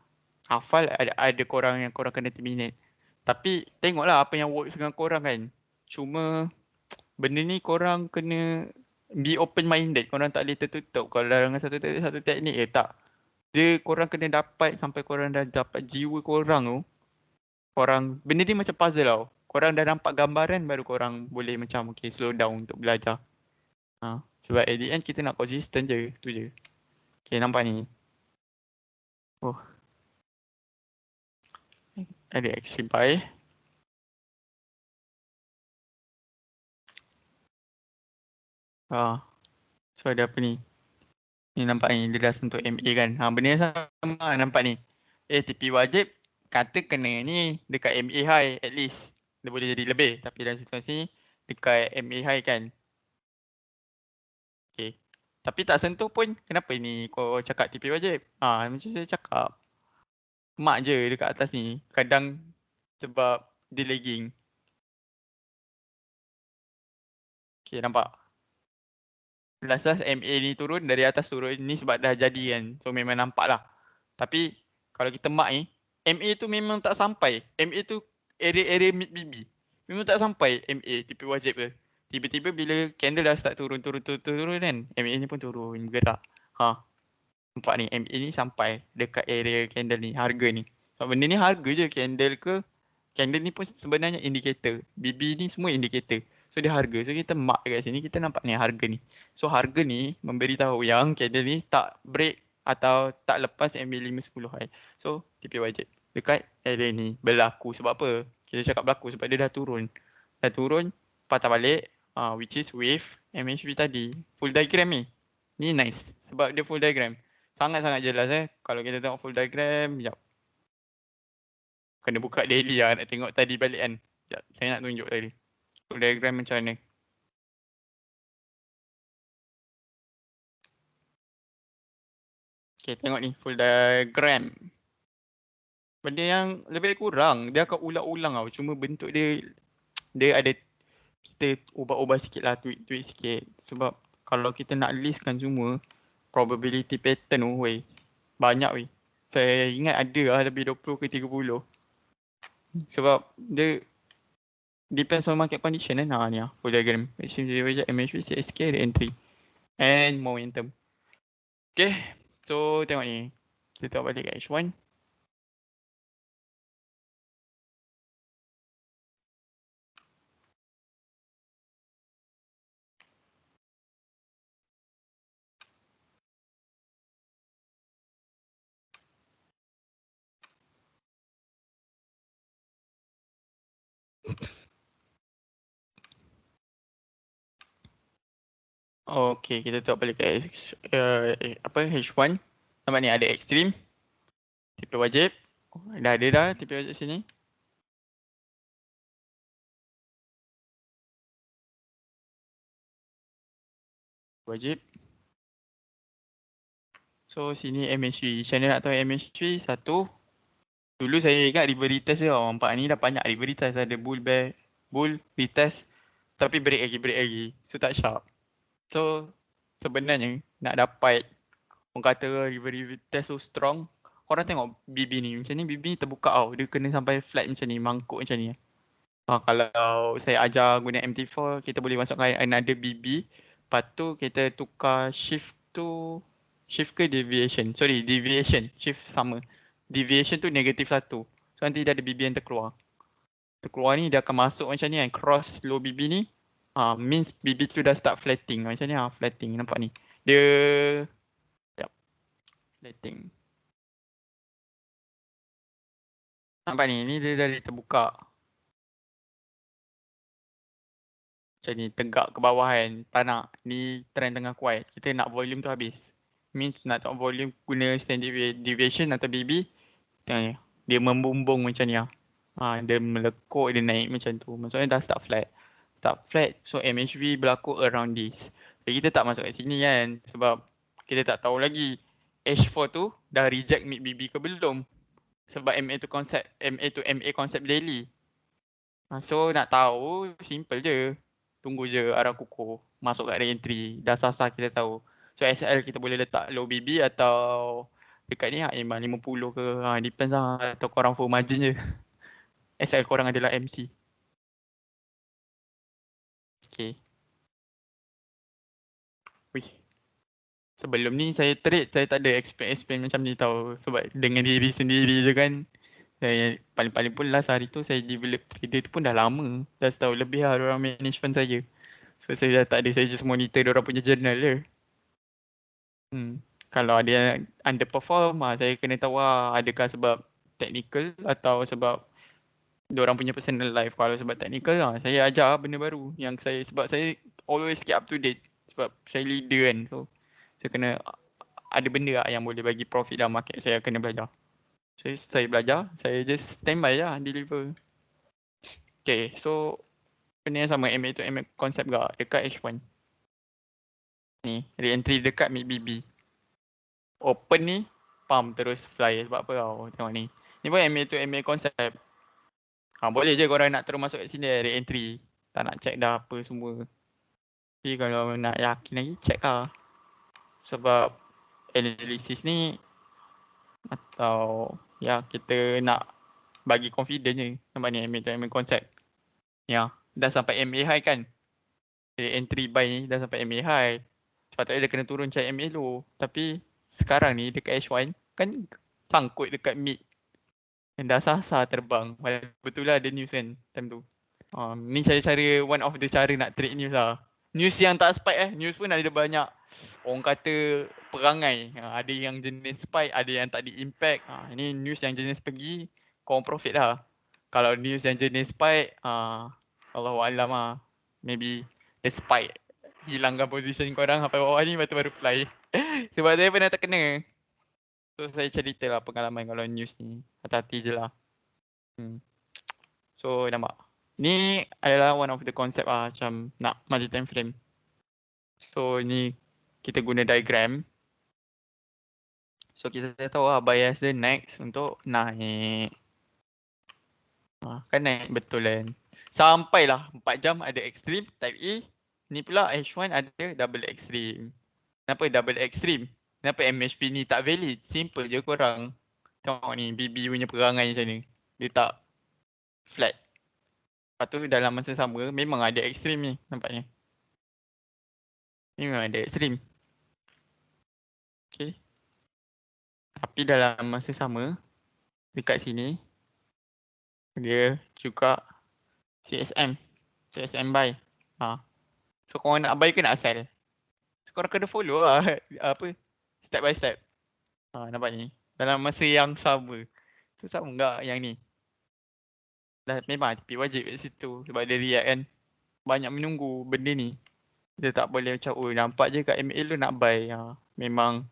hafal, ada korang yang korang kena terminate. Tapi tengoklah apa yang works dengan korang kan. Cuma benda ni korang kena be open minded. Korang tak boleh tertutup. Kalau dalam satu teknik tak. Dia korang kena dapat sampai korang dah dapat jiwa korang tu. Benda ni macam puzzle tau. Korang dah nampak gambaran baru korang boleh macam okay slow down untuk belajar. Sebab at the end kita nak consistent je. Tu je. Okay, nampak ni. Ada extreme buy. So ada apa ni? Ni nampak ni, dia dah sentuh MA kan. Benda yang sama nampak ni. TP wajib, kata kena ni dekat MA high at least. Dia boleh jadi lebih. Tapi dalam situasi ni, dekat MA high kan. Okay. Tapi tak sentuh pun, kenapa ni kau cakap TP wajib? Macam saya cakap. Mak je dekat atas ni. Kadang sebab dia lagging. Okay, nampak? Last MA ni turun, dari atas turun ni sebab dah jadi kan. So memang nampak lah. Tapi kalau kita mark ni, MA tu memang tak sampai. MA tu area-area mid BB. Memang tak sampai MA TP wajib ke. Tiba-tiba bila candle dah start turun kan, MA ni pun turun bergerak. Nampak ni, MA ni sampai dekat area candle ni, harga ni. Sebab benda ni harga je, candle ke. Candle ni pun sebenarnya indikator. BB ni semua indikator. So dia harga. So kita mark dekat sini, kita nampak ni harga ni. So harga ni memberitahu yang candle ni tak break atau tak lepas MA 510 high. So TP wajib. Dekat area ni berlaku sebab apa? Kita cakap berlaku sebab dia dah turun. Dah turun, patah balik. Which is wave MHV tadi. Full diagram ni. Ni nice. Sebab dia full diagram. Sangat-sangat jelas Kalau kita tengok full diagram, sekejap. Kena buka daily lah nak tengok tadi balik kan. Sekejap, saya nak tunjuk tadi. Full diagram macam mana. Okay, tengok ni full diagram. Benda yang lebih kurang, dia akan ulang-ulang tau. Cuma bentuk dia ada, kita ubah-ubah sikit lah, tweak sikit. Sebab kalau kita nak listkan semua, probability pattern tu, weh, banyak weh. Saya ingat ada lah lebih 20 ke 30. Sebab dia depends on market condition kan. Ni lah full diagram. MHV, CSK ada entry and momentum. Okay, so tengok ni. Kita tengok balik kat H1. Okay, kita tengok balik kat H1. Nampak ni ada extreme. TP wajib. Dah ada dah TP wajib sini. Wajib. So sini MHV. Macam mana nak tahu MHV? Satu. Dulu saya ingat river retest je. Nampak ni dah banyak river retest. Ada bull, bear, bull, retest. Tapi break lagi. So tak sharp. So sebenarnya nak dapat orang kata river test so strong, korang tengok BB ni. Macam ni BB terbuka tau. Dia kena sampai flat macam ni, mangkuk macam ni. Kalau saya ajar guna MT4, kita boleh masukkan another BB. Lepas tu kita tukar shift ke deviation. Sorry, deviation. Shift sama. Deviation tu negatif 1. So nanti dia ada BB yang terkeluar. Terkeluar ni dia akan masuk macam ni kan. Cross low BB ni. Means BB tu dah start flatting. Macam ni flatting. Nampak ni. Dia flatting. Nampak ni dia dah terbuka. Macam ni, tegak ke bawah kan. Tak nak. Ni trend tengah kuat. Kita nak volume tu habis. Means nak tengok volume guna standard deviation atau BB. Tengok ni. Dia membumbung macam ni dia melekuk, dia naik macam tu. Maksudnya dah start flat. Start flat. So MHV berlaku around this. Jadi kita tak masuk kat sini kan. Sebab kita tak tahu lagi H4 tu dah reject mid BB ke belum. Sebab MA tu MA konsep daily. So nak tahu, simple je. Tunggu je arah kukuh. Masuk kat re-entry. Dah sah-sah kita tahu. So SL kita boleh letak low BB atau dekat ni memang 50 ke. Depends lah. Atau korang full margin je. SL korang adalah MC. Okay. Wih. Sebelum ni saya trade, saya tak ada explain macam ni tau. Sebab dengan diri sendiri je kan. Saya paling-paling pun last hari tu saya develop trader tu pun dah lama. Dah setahun lebih lah orang manage fund saya. So saya dah tak ada, saya just monitor orang punya journal je. Kalau ada yang underperform, saya kena tahu adakah sebab technical atau sebab diorang punya personal life. Kalau sebab technical, saya ajar benda baru yang saya, sebab saya always keep up to date. Sebab saya leader kan. So saya kena ada benda lah yang boleh bagi profit dalam market. Saya kena belajar. So saya belajar, saya just standby lah deliver. Okay, so benda yang sama MA tu MA konsep gak dekat H1. Ni, re-entry dekat mid BB. Open ni, pump terus fly. Sebab apa tau, tengok ni. Ni pun MA tu MA konsep. Boleh je korang nak terus masuk kat sini re-entry. Tak nak check dah apa semua. Tapi kalau nak yakin lagi, check lah. Sebab analisis ni atau ya kita nak bagi confident je. Nampak ni MA tu MA konsep. Ya, dah sampai MA high kan. Entry buy ni dah sampai MA high. Sepatutnya dia kena turun cari MA low. Tapi sekarang ni dekat H1 kan sangkut dekat mid. Dan dah sasar terbang. Betul lah ada news kan time tu. Ni cara-cara one of the cara nak trade news lah. News yang tak spike news pun ada banyak. Orang kata perangai. Ada yang jenis spike, ada yang tak di impact. Ini news yang jenis pergi, korang profit lah. Kalau news yang jenis spike, Allahualam lah. Maybe the spike hilangkan position korang sampai bawah ni, lepas tu baru fly. Sebab saya pernah terkena. So saya cerita lah pengalaman kalau news ni. Hati-hati je lah. So nampak. Ni adalah one of the concept lah macam nak multi time frame. So ni kita guna diagram. So kita tahu lah bias dia next untuk naik. Kan naik betul kan. Sampailah 4 jam ada extreme type E. Ni pula H1 ada double extreme. Kenapa double extreme? Kenapa MHV ni tak valid? Simple je korang. Tengok ni BB punya perangai macam ni. Dia tak flat. Lepas tu dalam masa sama memang ada ekstrim ni nampaknya. Ni memang ada ekstrim. Okay. Tapi dalam masa sama dekat sini dia juga CSM buy. So korang nak buy ke nak sell? So, korang kena follow lah apa step by step. Nampak ni. Dalam masa yang sama. So sama enggak yang ni? Dah memang TP wajib kat situ sebab dia react kan. Banyak menunggu benda ni. Dia tak boleh macam nampak je kat MA lu nak buy. Memang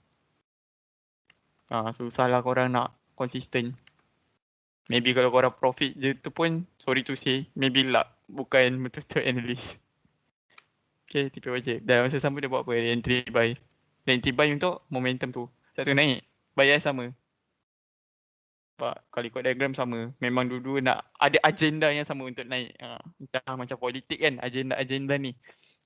susahlah korang nak konsisten. Maybe kalau korang profit je tu pun sorry to say maybe luck, bukan betul-betul analyst. Okay, TP wajib. Dalam masa sama dia buat apa? Entry buy. Entry buy untuk momentum tu. Satu naik, bayar sama. Sebab kalau ikut diagram sama, memang dua-dua nak ada agenda yang sama untuk naik. Entah macam politik kan, agenda ni.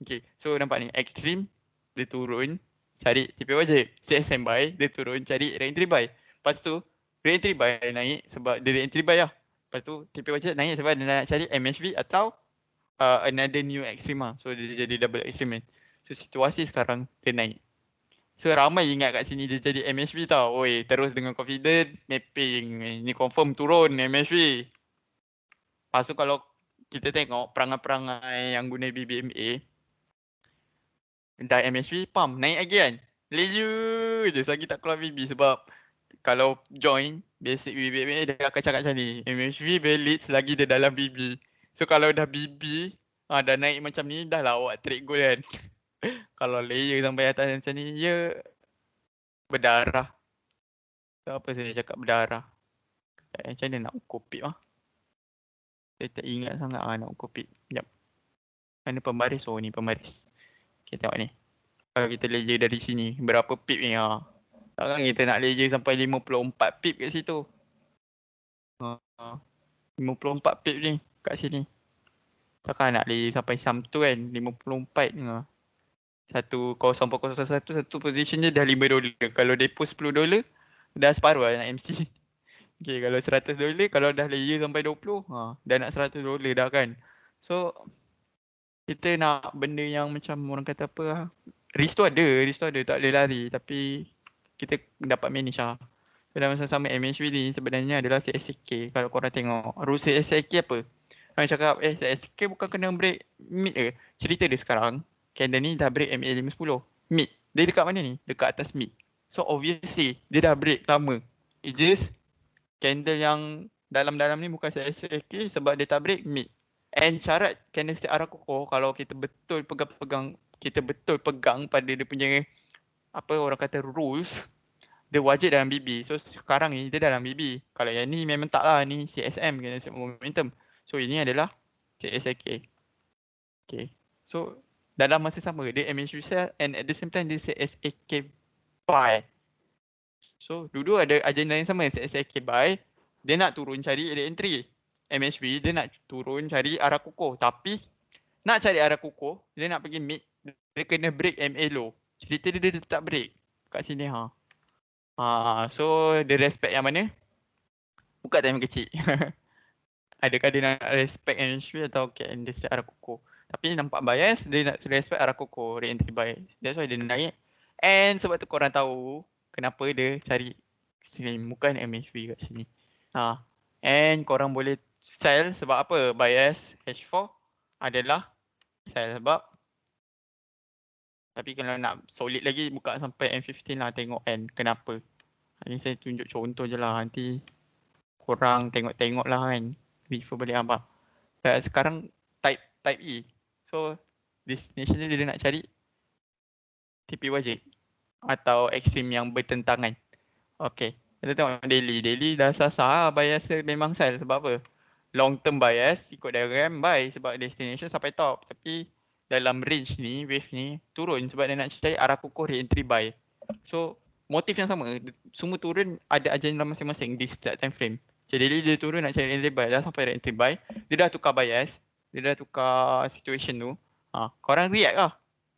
Okay, so nampak ni, extreme, dia turun, cari TP wajib. CSM buy, dia turun, cari re-entry buy. Lepas tu, re-entry buy naik sebab dia re-entry buy lah. Lepas tu, TP wajib naik sebab dia nak cari MHV atau another new extreme lah. So, dia jadi double extreme kan. So, situasi sekarang, dia naik. So ramai ingat kat sini dia jadi MHV tau. Oi, terus dengan confident mapping. Ni confirm turun MHV. Lepas tu kalau kita tengok perangai-perangai yang guna BBMA, dah MHV pump naik lagi kan. Layer je lagi tak keluar BB sebab kalau join basic BBMA dia akan cakap macam ni. MHV valid selagi dia dalam BB. So kalau dah BB, dah naik macam ni dah lah awak trade goal kan. Kalau layer sampai atas macam ni, ya berdarah. Apa saya cakap berdarah? Macam mana nak ukur pip lah? Saya tak ingat sangat nak ukur pip. Sekejap. Mana pembaris? Oh ni pembaris. Okay tengok ni. Kalau kita layer dari sini, berapa pip ni? Takkan kita nak layer sampai 54 pip kat situ. 54 pip ni kat sini. Takkan nak layer sampai sum tu kan? 54 ni. 1.0.01 satu position je dah $5. Kalau depo $10 dah separuh lah nak MC. Okay, kalau $100 kalau dah layer sampai 20 dah nak $100 dah kan. So kita nak benda yang macam orang kata apa lah. Risk tu ada tak boleh lari tapi kita dapat manage lah. So dalam sama MHV ni sebenarnya adalah CSK. Kalau korang tengok rules CSK apa? Orang cakap CSK bukan kena break mid ke? Cerita dia sekarang candle ni dah break MA510 mid. Dia dekat mana ni? Dekat atas mid. So obviously dia dah break lama. It just candle yang dalam-dalam ni bukan CSK sebab dia tak break mid. And syarat candlestick arah kokoh kalau kita betul pegang-pegang kita betul pegang pada dia punya apa orang kata rules, dia wajib dalam BB. So sekarang ni dia dalam BB. Kalau yang ni memang tak lah, ni CSM kena set momentum. So ini adalah CSAK. Okay. So dalam masa sama dia MHV cell and at the same time dia CSAK by. So dua-dua ada agenda yang sama, CSAK by. Dia nak turun cari area entry. MHV dia nak turun cari arah kukuh. Tapi nak cari arah kukuh, dia nak pergi mid, dia kena break MA low. Cerita dia tak break kat sini ha. So dia respect yang mana? Buka time kecil. Adakah dia nak respect MHV atau KN dia arah kukuh? Tapi nampak bias, dia nak respect arah kukuh, re-entry bias. That's why dia naik. And sebab tu korang tahu kenapa dia cari sini, bukan MHV kat sini. And korang boleh sell sebab apa? Bias H4 adalah sell sebab. Tapi kalau nak solid lagi, buka sampai M15 lah, tengok N. Kenapa? Ini saya tunjuk contoh je lah. Nanti korang tengok-tengok lah kan. Refer balik apa. Sekarang type E. So destination dia nak cari TP wajib atau ekstrim yang bertentangan. Okay. Kita tengok daily. Daily dah sasar bias memang sell. Sebab apa? Long term bias ikut diagram buy sebab destination sampai top. Tapi dalam range ni, wave ni turun sebab dia nak cari arah kukuh re-entry buy. So motif yang sama. Semua turun ada agenda masing-masing di setiap time frame. Jadi dia turun nak cari re-entry buy, dah sampai re-entry buy. Dia dah tukar bias. Dia dah tukar situation tu. Korang react lah.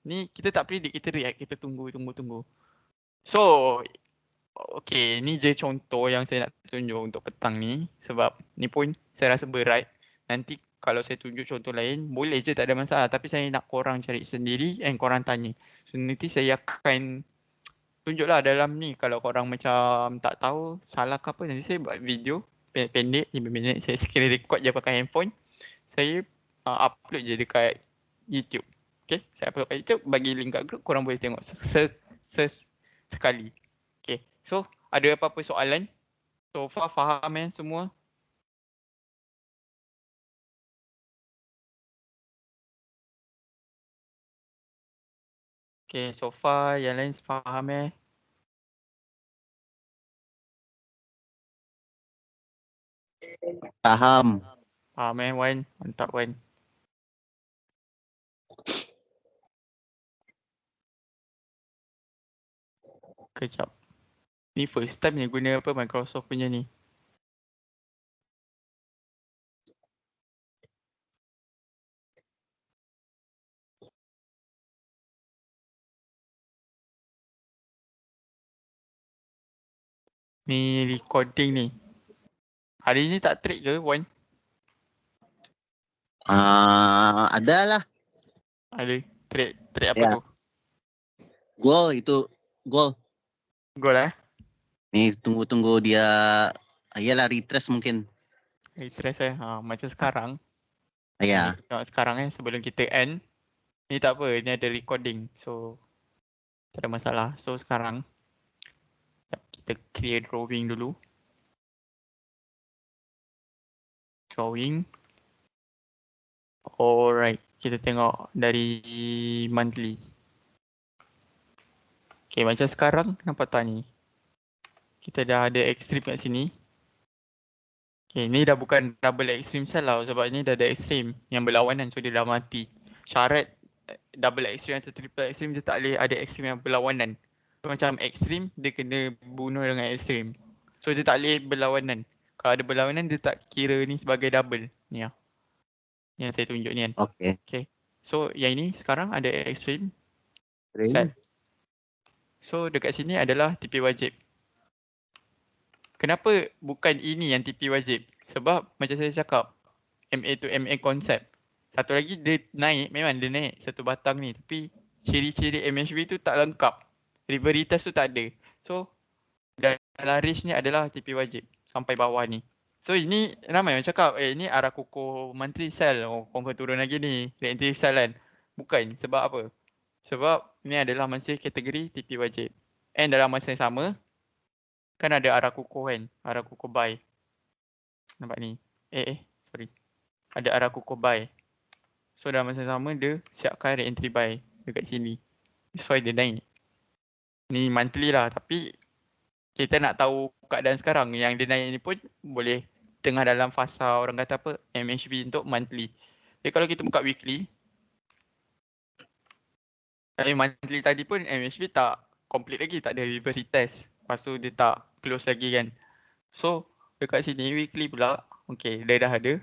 Ni kita tak predict, kita react. Kita tunggu. So okay, ni je contoh yang saya nak tunjuk untuk petang ni. Sebab ni pun saya rasa berat. Nanti kalau saya tunjuk contoh lain, boleh je, tak ada masalah. Tapi saya nak korang cari sendiri and korang tanya. So nanti saya akan tunjuklah dalam ni. Kalau korang macam tak tahu salah ke apa, nanti saya buat video pendek 5 minit. Saya screen record je pakai handphone. Saya upload je dekat YouTube. Okay, saya upload kat YouTube, bagi link kat group, korang boleh tengok sekali. Okay, so ada apa-apa soalan? So far faham semua? Okay, so far yang lain faham Faham. Faham Wan? Mantap Wan. Kejap. Ni first time ni guna apa Microsoft punya ni. Ni recording ni. Hari ni tak trade ke Wan? Ada lah. Ada. Trade apa Ya. tu? Gol itu. Gol. Gol Ni tunggu dia. Iyalah retrace mungkin. Retrace macam sekarang. Ya. Tengok sekarang sebelum kita end. Ni tak apa, ni ada recording. So tak ada masalah. So sekarang kita clear drawing dulu. Drawing. Alright, kita tengok dari monthly. Okay, macam sekarang nampak tak ni? Kita dah ada extreme kat sini. Okay, ni dah bukan double extreme cell lah sebab ni dah ada extreme yang berlawanan, so dia dah mati. Syarat double extreme atau triple extreme dia tak boleh ada extreme yang berlawanan. So, macam extreme dia kena bunuh dengan extreme. So dia tak boleh berlawanan. Kalau ada berlawanan dia tak kira ni sebagai double. Ni lah. Yang saya tunjuk ni kan. Okay. So yang ini sekarang ada extreme set. So dekat sini adalah TP wajib. Kenapa bukan ini yang TP wajib? Sebab macam saya cakap, MA to MA concept. Satu lagi dia naik, memang dia naik satu batang ni. Tapi ciri-ciri MHV tu tak lengkap. Riveritas tu tak ada. So dalam range ni adalah TP wajib sampai bawah ni. So ini ramai yang cakap, ni arah kukuh monthly cell. Oh, confirm turun lagi ni. Re-entry cell kan. Bukan. Sebab apa? Sebab ni adalah masih kategori TP wajib. And dalam masa yang sama, kan ada arah kukuh kan. Arah kukuh buy. Nampak ni. Sorry. Ada arah kukuh buy. So dalam masa yang sama, dia siapkan re-entry buy. dekat sini. That's why dia naik. Ni monthly lah, tapi kita nak tahu keadaan sekarang. Yang dia naik ni pun boleh tengah dalam fasa orang kata apa, MHV untuk monthly. Jadi kalau kita buka weekly, monthly tadi pun MHV tak complete lagi, tak ada reverse retest. Lepas tu dia tak close lagi kan. So dekat sini weekly pula, okay, dia dah ada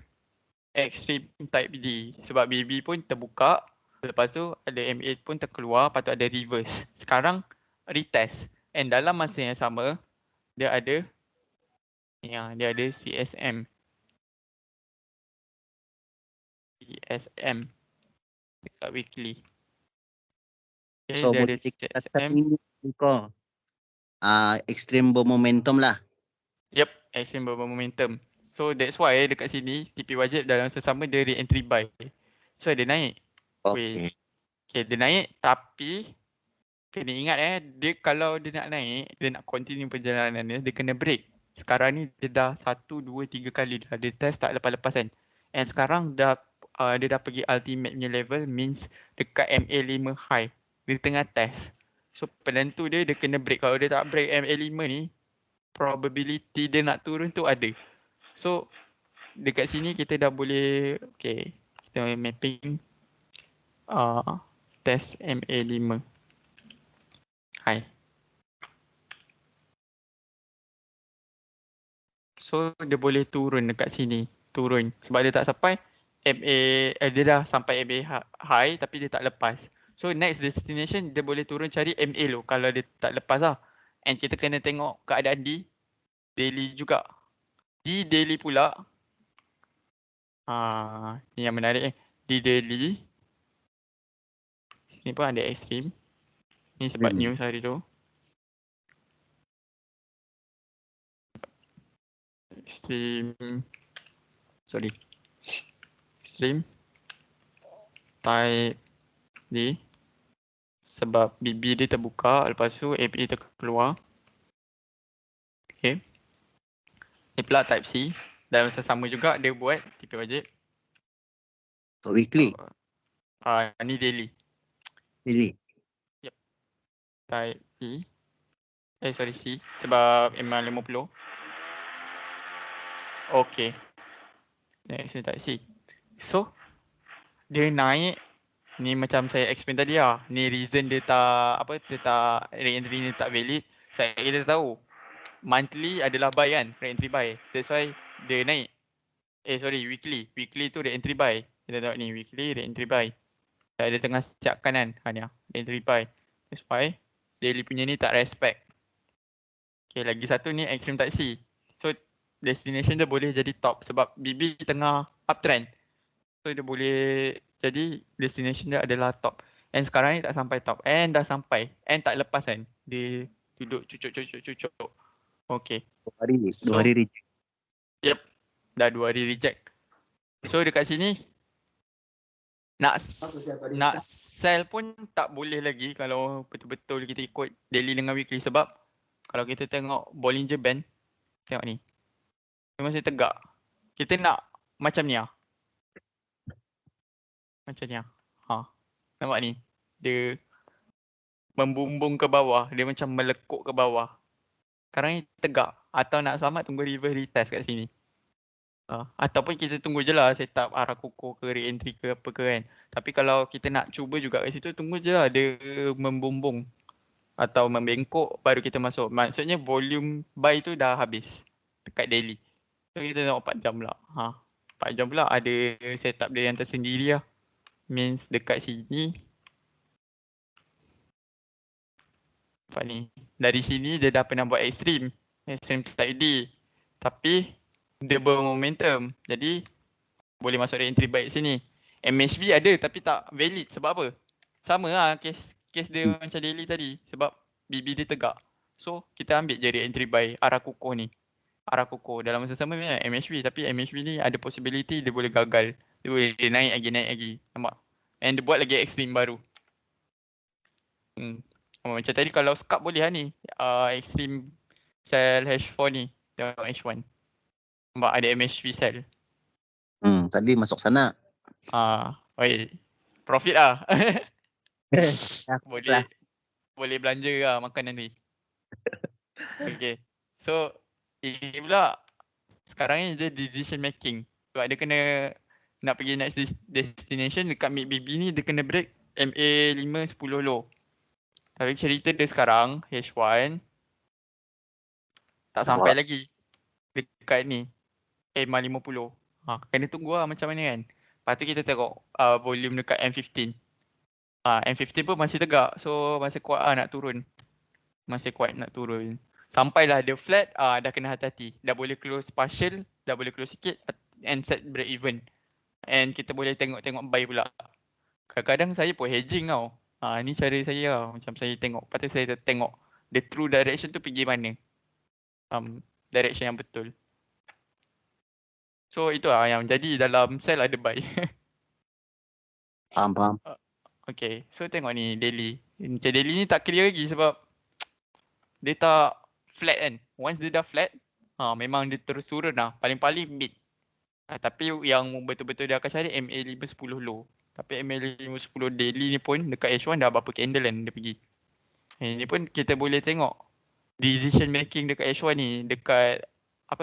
extreme type D. Sebab BB pun terbuka, lepas tu ada M8 pun terkeluar, lepas tu ada reverse. Sekarang retest. And dalam masa yang sama, dia ada CSM. CSM dekat weekly. Okay, So dia ada boleh dikatakan CSM. ini kau extreme bermomentum lah. Yep, extreme bermomentum. So that's why dekat sini TP wajib dalam sesama dia re-entry buy. So dia naik. Okay. Okay, dia naik tapi kena ingat dia kalau dia nak naik, dia nak continue perjalanan dia kena break. Sekarang ni dia dah 1, 2, 3 kali dah dia test tak lepas-lepas kan. And sekarang dah dia dah pergi ultimate punya level, means dekat MA5 high. Dia tengah test. So penentu dia kena break. Kalau dia tak break MA5 ni, probability dia nak turun tu ada. So dekat sini kita dah boleh, okay, kita mapping test MA5 high. So dia boleh turun dekat sini, turun sebab dia tak sampai dia dah sampai MA high tapi dia tak lepas. So next destination dia boleh turun cari MA low kalau dia tak lepas lah. And kita kena tengok keadaan di daily juga. Di daily pula, ni yang menarik di daily ni pun ada extreme. Ni sebab news hari tu. Extreme type D sebab BB dia terbuka, lepas tu API terkeluar. Okay. Ni pula type C dan sesama juga dia buat TP wajib. Weekly. Ni daily. Daily. Yep. Type E. C sebab memang 50. Okay. Next type C. So dia naik ni macam saya explain tadi lah. Ni reason dia tak re-entry ni tak valid. Kita tahu monthly adalah buy kan, re-entry buy. That's why dia naik. Weekly. Weekly tu re-entry buy. Kita tengok ni weekly re-entry buy. Dia tengah siapkan kan. Ni re-entry buy. That's why daily punya ni tak respect. Okay, lagi satu ni extreme type C. So destination dia boleh jadi top sebab BB tengah uptrend. So dia boleh jadi destination dia adalah top. And sekarang ni tak sampai top. And dah sampai. And tak lepas kan. Dia duduk cucuk. Okay. 2 hari reject. Yep. Dah 2 hari reject. So dekat sini nak sell pun tak boleh lagi kalau betul-betul kita ikut daily dengan weekly sebab kalau kita tengok Bollinger Band, tengok ni. Dia masih tegak. Kita nak macam ni lah. Macam ni lah. Nampak ni. Dia membumbung ke bawah. Dia macam melekuk ke bawah. Sekarang ni tegak. Atau nak selamat tunggu reverse retest kat sini. Ataupun kita tunggu je lah set up arah kukuh ke re-entry ke apa ke kan. Tapi kalau kita nak cuba juga kat situ, tunggu je lah dia membumbung. Atau membengkok baru kita masuk. Maksudnya volume buy tu dah habis. Dekat daily. So kita tengok 4 jam pula. 4 jam pula ada setup dia yang tersendiri lah. Means dekat sini. Nampak ni. Dari sini dia dah pernah buat extreme. Extreme type D. Tapi dia bermomentum. Jadi boleh masuk re-entry buy sini. MHV ada tapi tak valid. Sebab apa? Sama lah case dia macam daily tadi. Sebab BB dia tegak. So kita ambil je re-entry buy arah kukuh ni. Arah kukuh dalam masa sama memang MHV. Tapi MHV ni ada possibility dia boleh gagal. Dia boleh naik lagi. Nampak? And dia buat lagi extreme baru. Macam tadi kalau scalp boleh lah ni. Extreme cell H4 ni. Tengok H1. Nampak ada MHV cell. Tadi masuk sana. Profit lah. boleh boleh belanja lah makan nanti. Okay. So ini pula sekarang ni dia decision making. Sebab dia kena nak pergi next destination dekat MIDBB ni dia kena break MA 5 10 low. Tapi cerita dia sekarang H1 tak sampai lagi dekat ni MA 50. Kena tunggu lah macam mana kan. Lepas tu kita tengok volume dekat M15. M15 pun masih tegak. So masih kuat nak turun. Masih kuat nak turun. Sampailah dia flat, dah kena hati-hati. Dah boleh close partial, dah boleh close sikit and set break even. And kita boleh tengok-tengok buy pula. Kadang-kadang saya pun hedging tau. Ni cara saya lah. Macam saya tengok. Lepas tu saya tengok the true direction tu pergi mana. Direction yang betul. So itu lah yang jadi dalam sell ada buy. Faham. Okay, so tengok ni daily. Macam daily ni tak clear lagi sebab dia tak flat kan. Once dia dah flat, memang dia terus turun lah. Paling-paling mid. Tapi yang betul-betul dia akan cari MA 510 low. Tapi MA 510 daily ni pun dekat H1 dah berapa candle kan dia pergi. Ini pun kita boleh tengok decision making dekat H1 ni dekat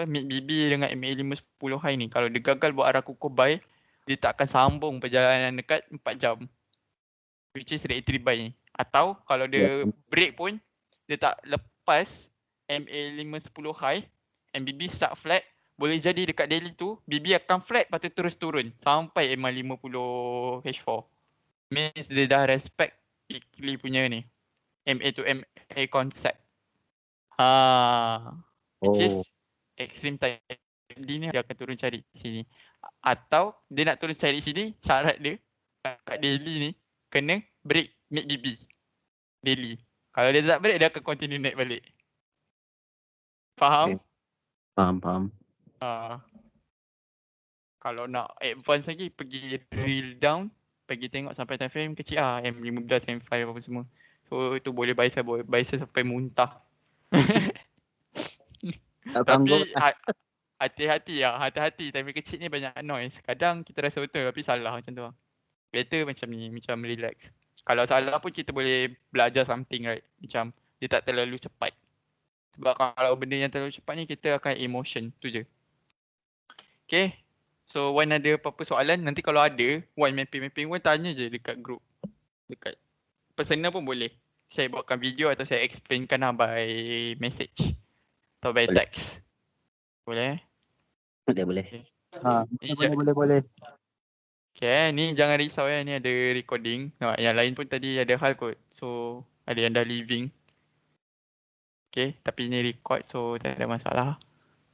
mid BB dengan MA 510 high ni. Kalau dia gagal buat arah kukuh buy, dia tak akan sambung perjalanan dekat 4 jam. Which is reentry buy ni. Atau kalau dia break pun dia tak lepas MA 510 high and BB start flat, boleh jadi dekat daily tu BB akan flat lepas tu terus turun sampai MA 50 H4. Means dia dah respect weekly punya ni MA to MA concept. Which is extreme time ni dia akan turun cari sini. Atau dia nak turun cari sini, syarat dia kat daily ni kena break mid BB daily. Kalau dia tak break, dia akan continue naik balik. Faham? Faham. Kalau nak advance lagi, pergi drill down, pergi tengok sampai time frame kecil M15, M5 apa semua. So itu boleh buy sell sampai muntah. Tapi hati-hati time frame kecil ni banyak noise. Kadang kita rasa betul tapi salah macam tu. Better macam ni, macam relax. Kalau salah pun kita boleh belajar something, right? Macam dia tak terlalu cepat. Sebab kalau benda yang terlalu cepat ni kita akan emotion tu je. Okay. So Wan ada apa-apa soalan? Nanti kalau ada, Wan mapping Wan tanya je dekat group. Dekat personal pun boleh. Saya buatkan video atau saya explainkan lah by message. Atau by text. Boleh? Boleh. Okay. Boleh. Okay, ni jangan risau ni ada recording. Yang lain pun tadi ada hal kot. So ada yang dah leaving. Okay, tapi ni record so tak ada masalah.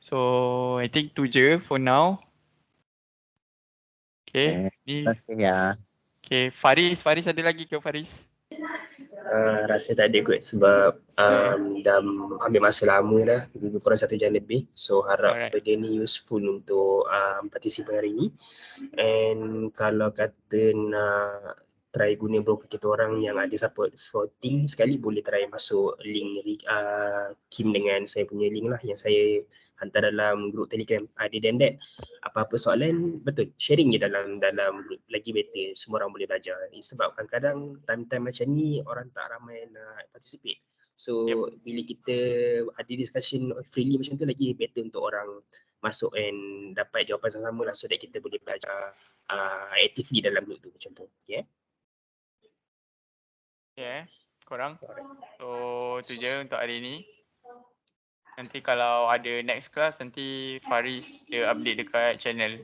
So I think tu je for now. Okay. Terima kasih ya. Okay, Faris ada lagi ke Faris? Rasa tak ada kot sebab dah ambil masa lama dah, lebih kurang 1 jam lebih. So harap benda ni useful untuk participant hari ni. And kalau kata nak try guna broker kita orang yang ada support floating sekali, boleh try masuk link Kim dengan saya punya link lah yang saya hantar dalam group Telegram. Other than that, apa-apa soalan, betul, sharing je dalam group, lagi better, semua orang boleh belajar. Sebab kadang-kadang time-time macam ni orang tak ramai nak participate. So bila kita ada discussion freely macam tu, lagi better untuk orang masuk and dapat jawapan sama-sama lah, so that kita boleh belajar actively dalam group tu macam tu. Korang. So tu je untuk hari ni. Nanti kalau ada next class, nanti Faris dia update dekat channel.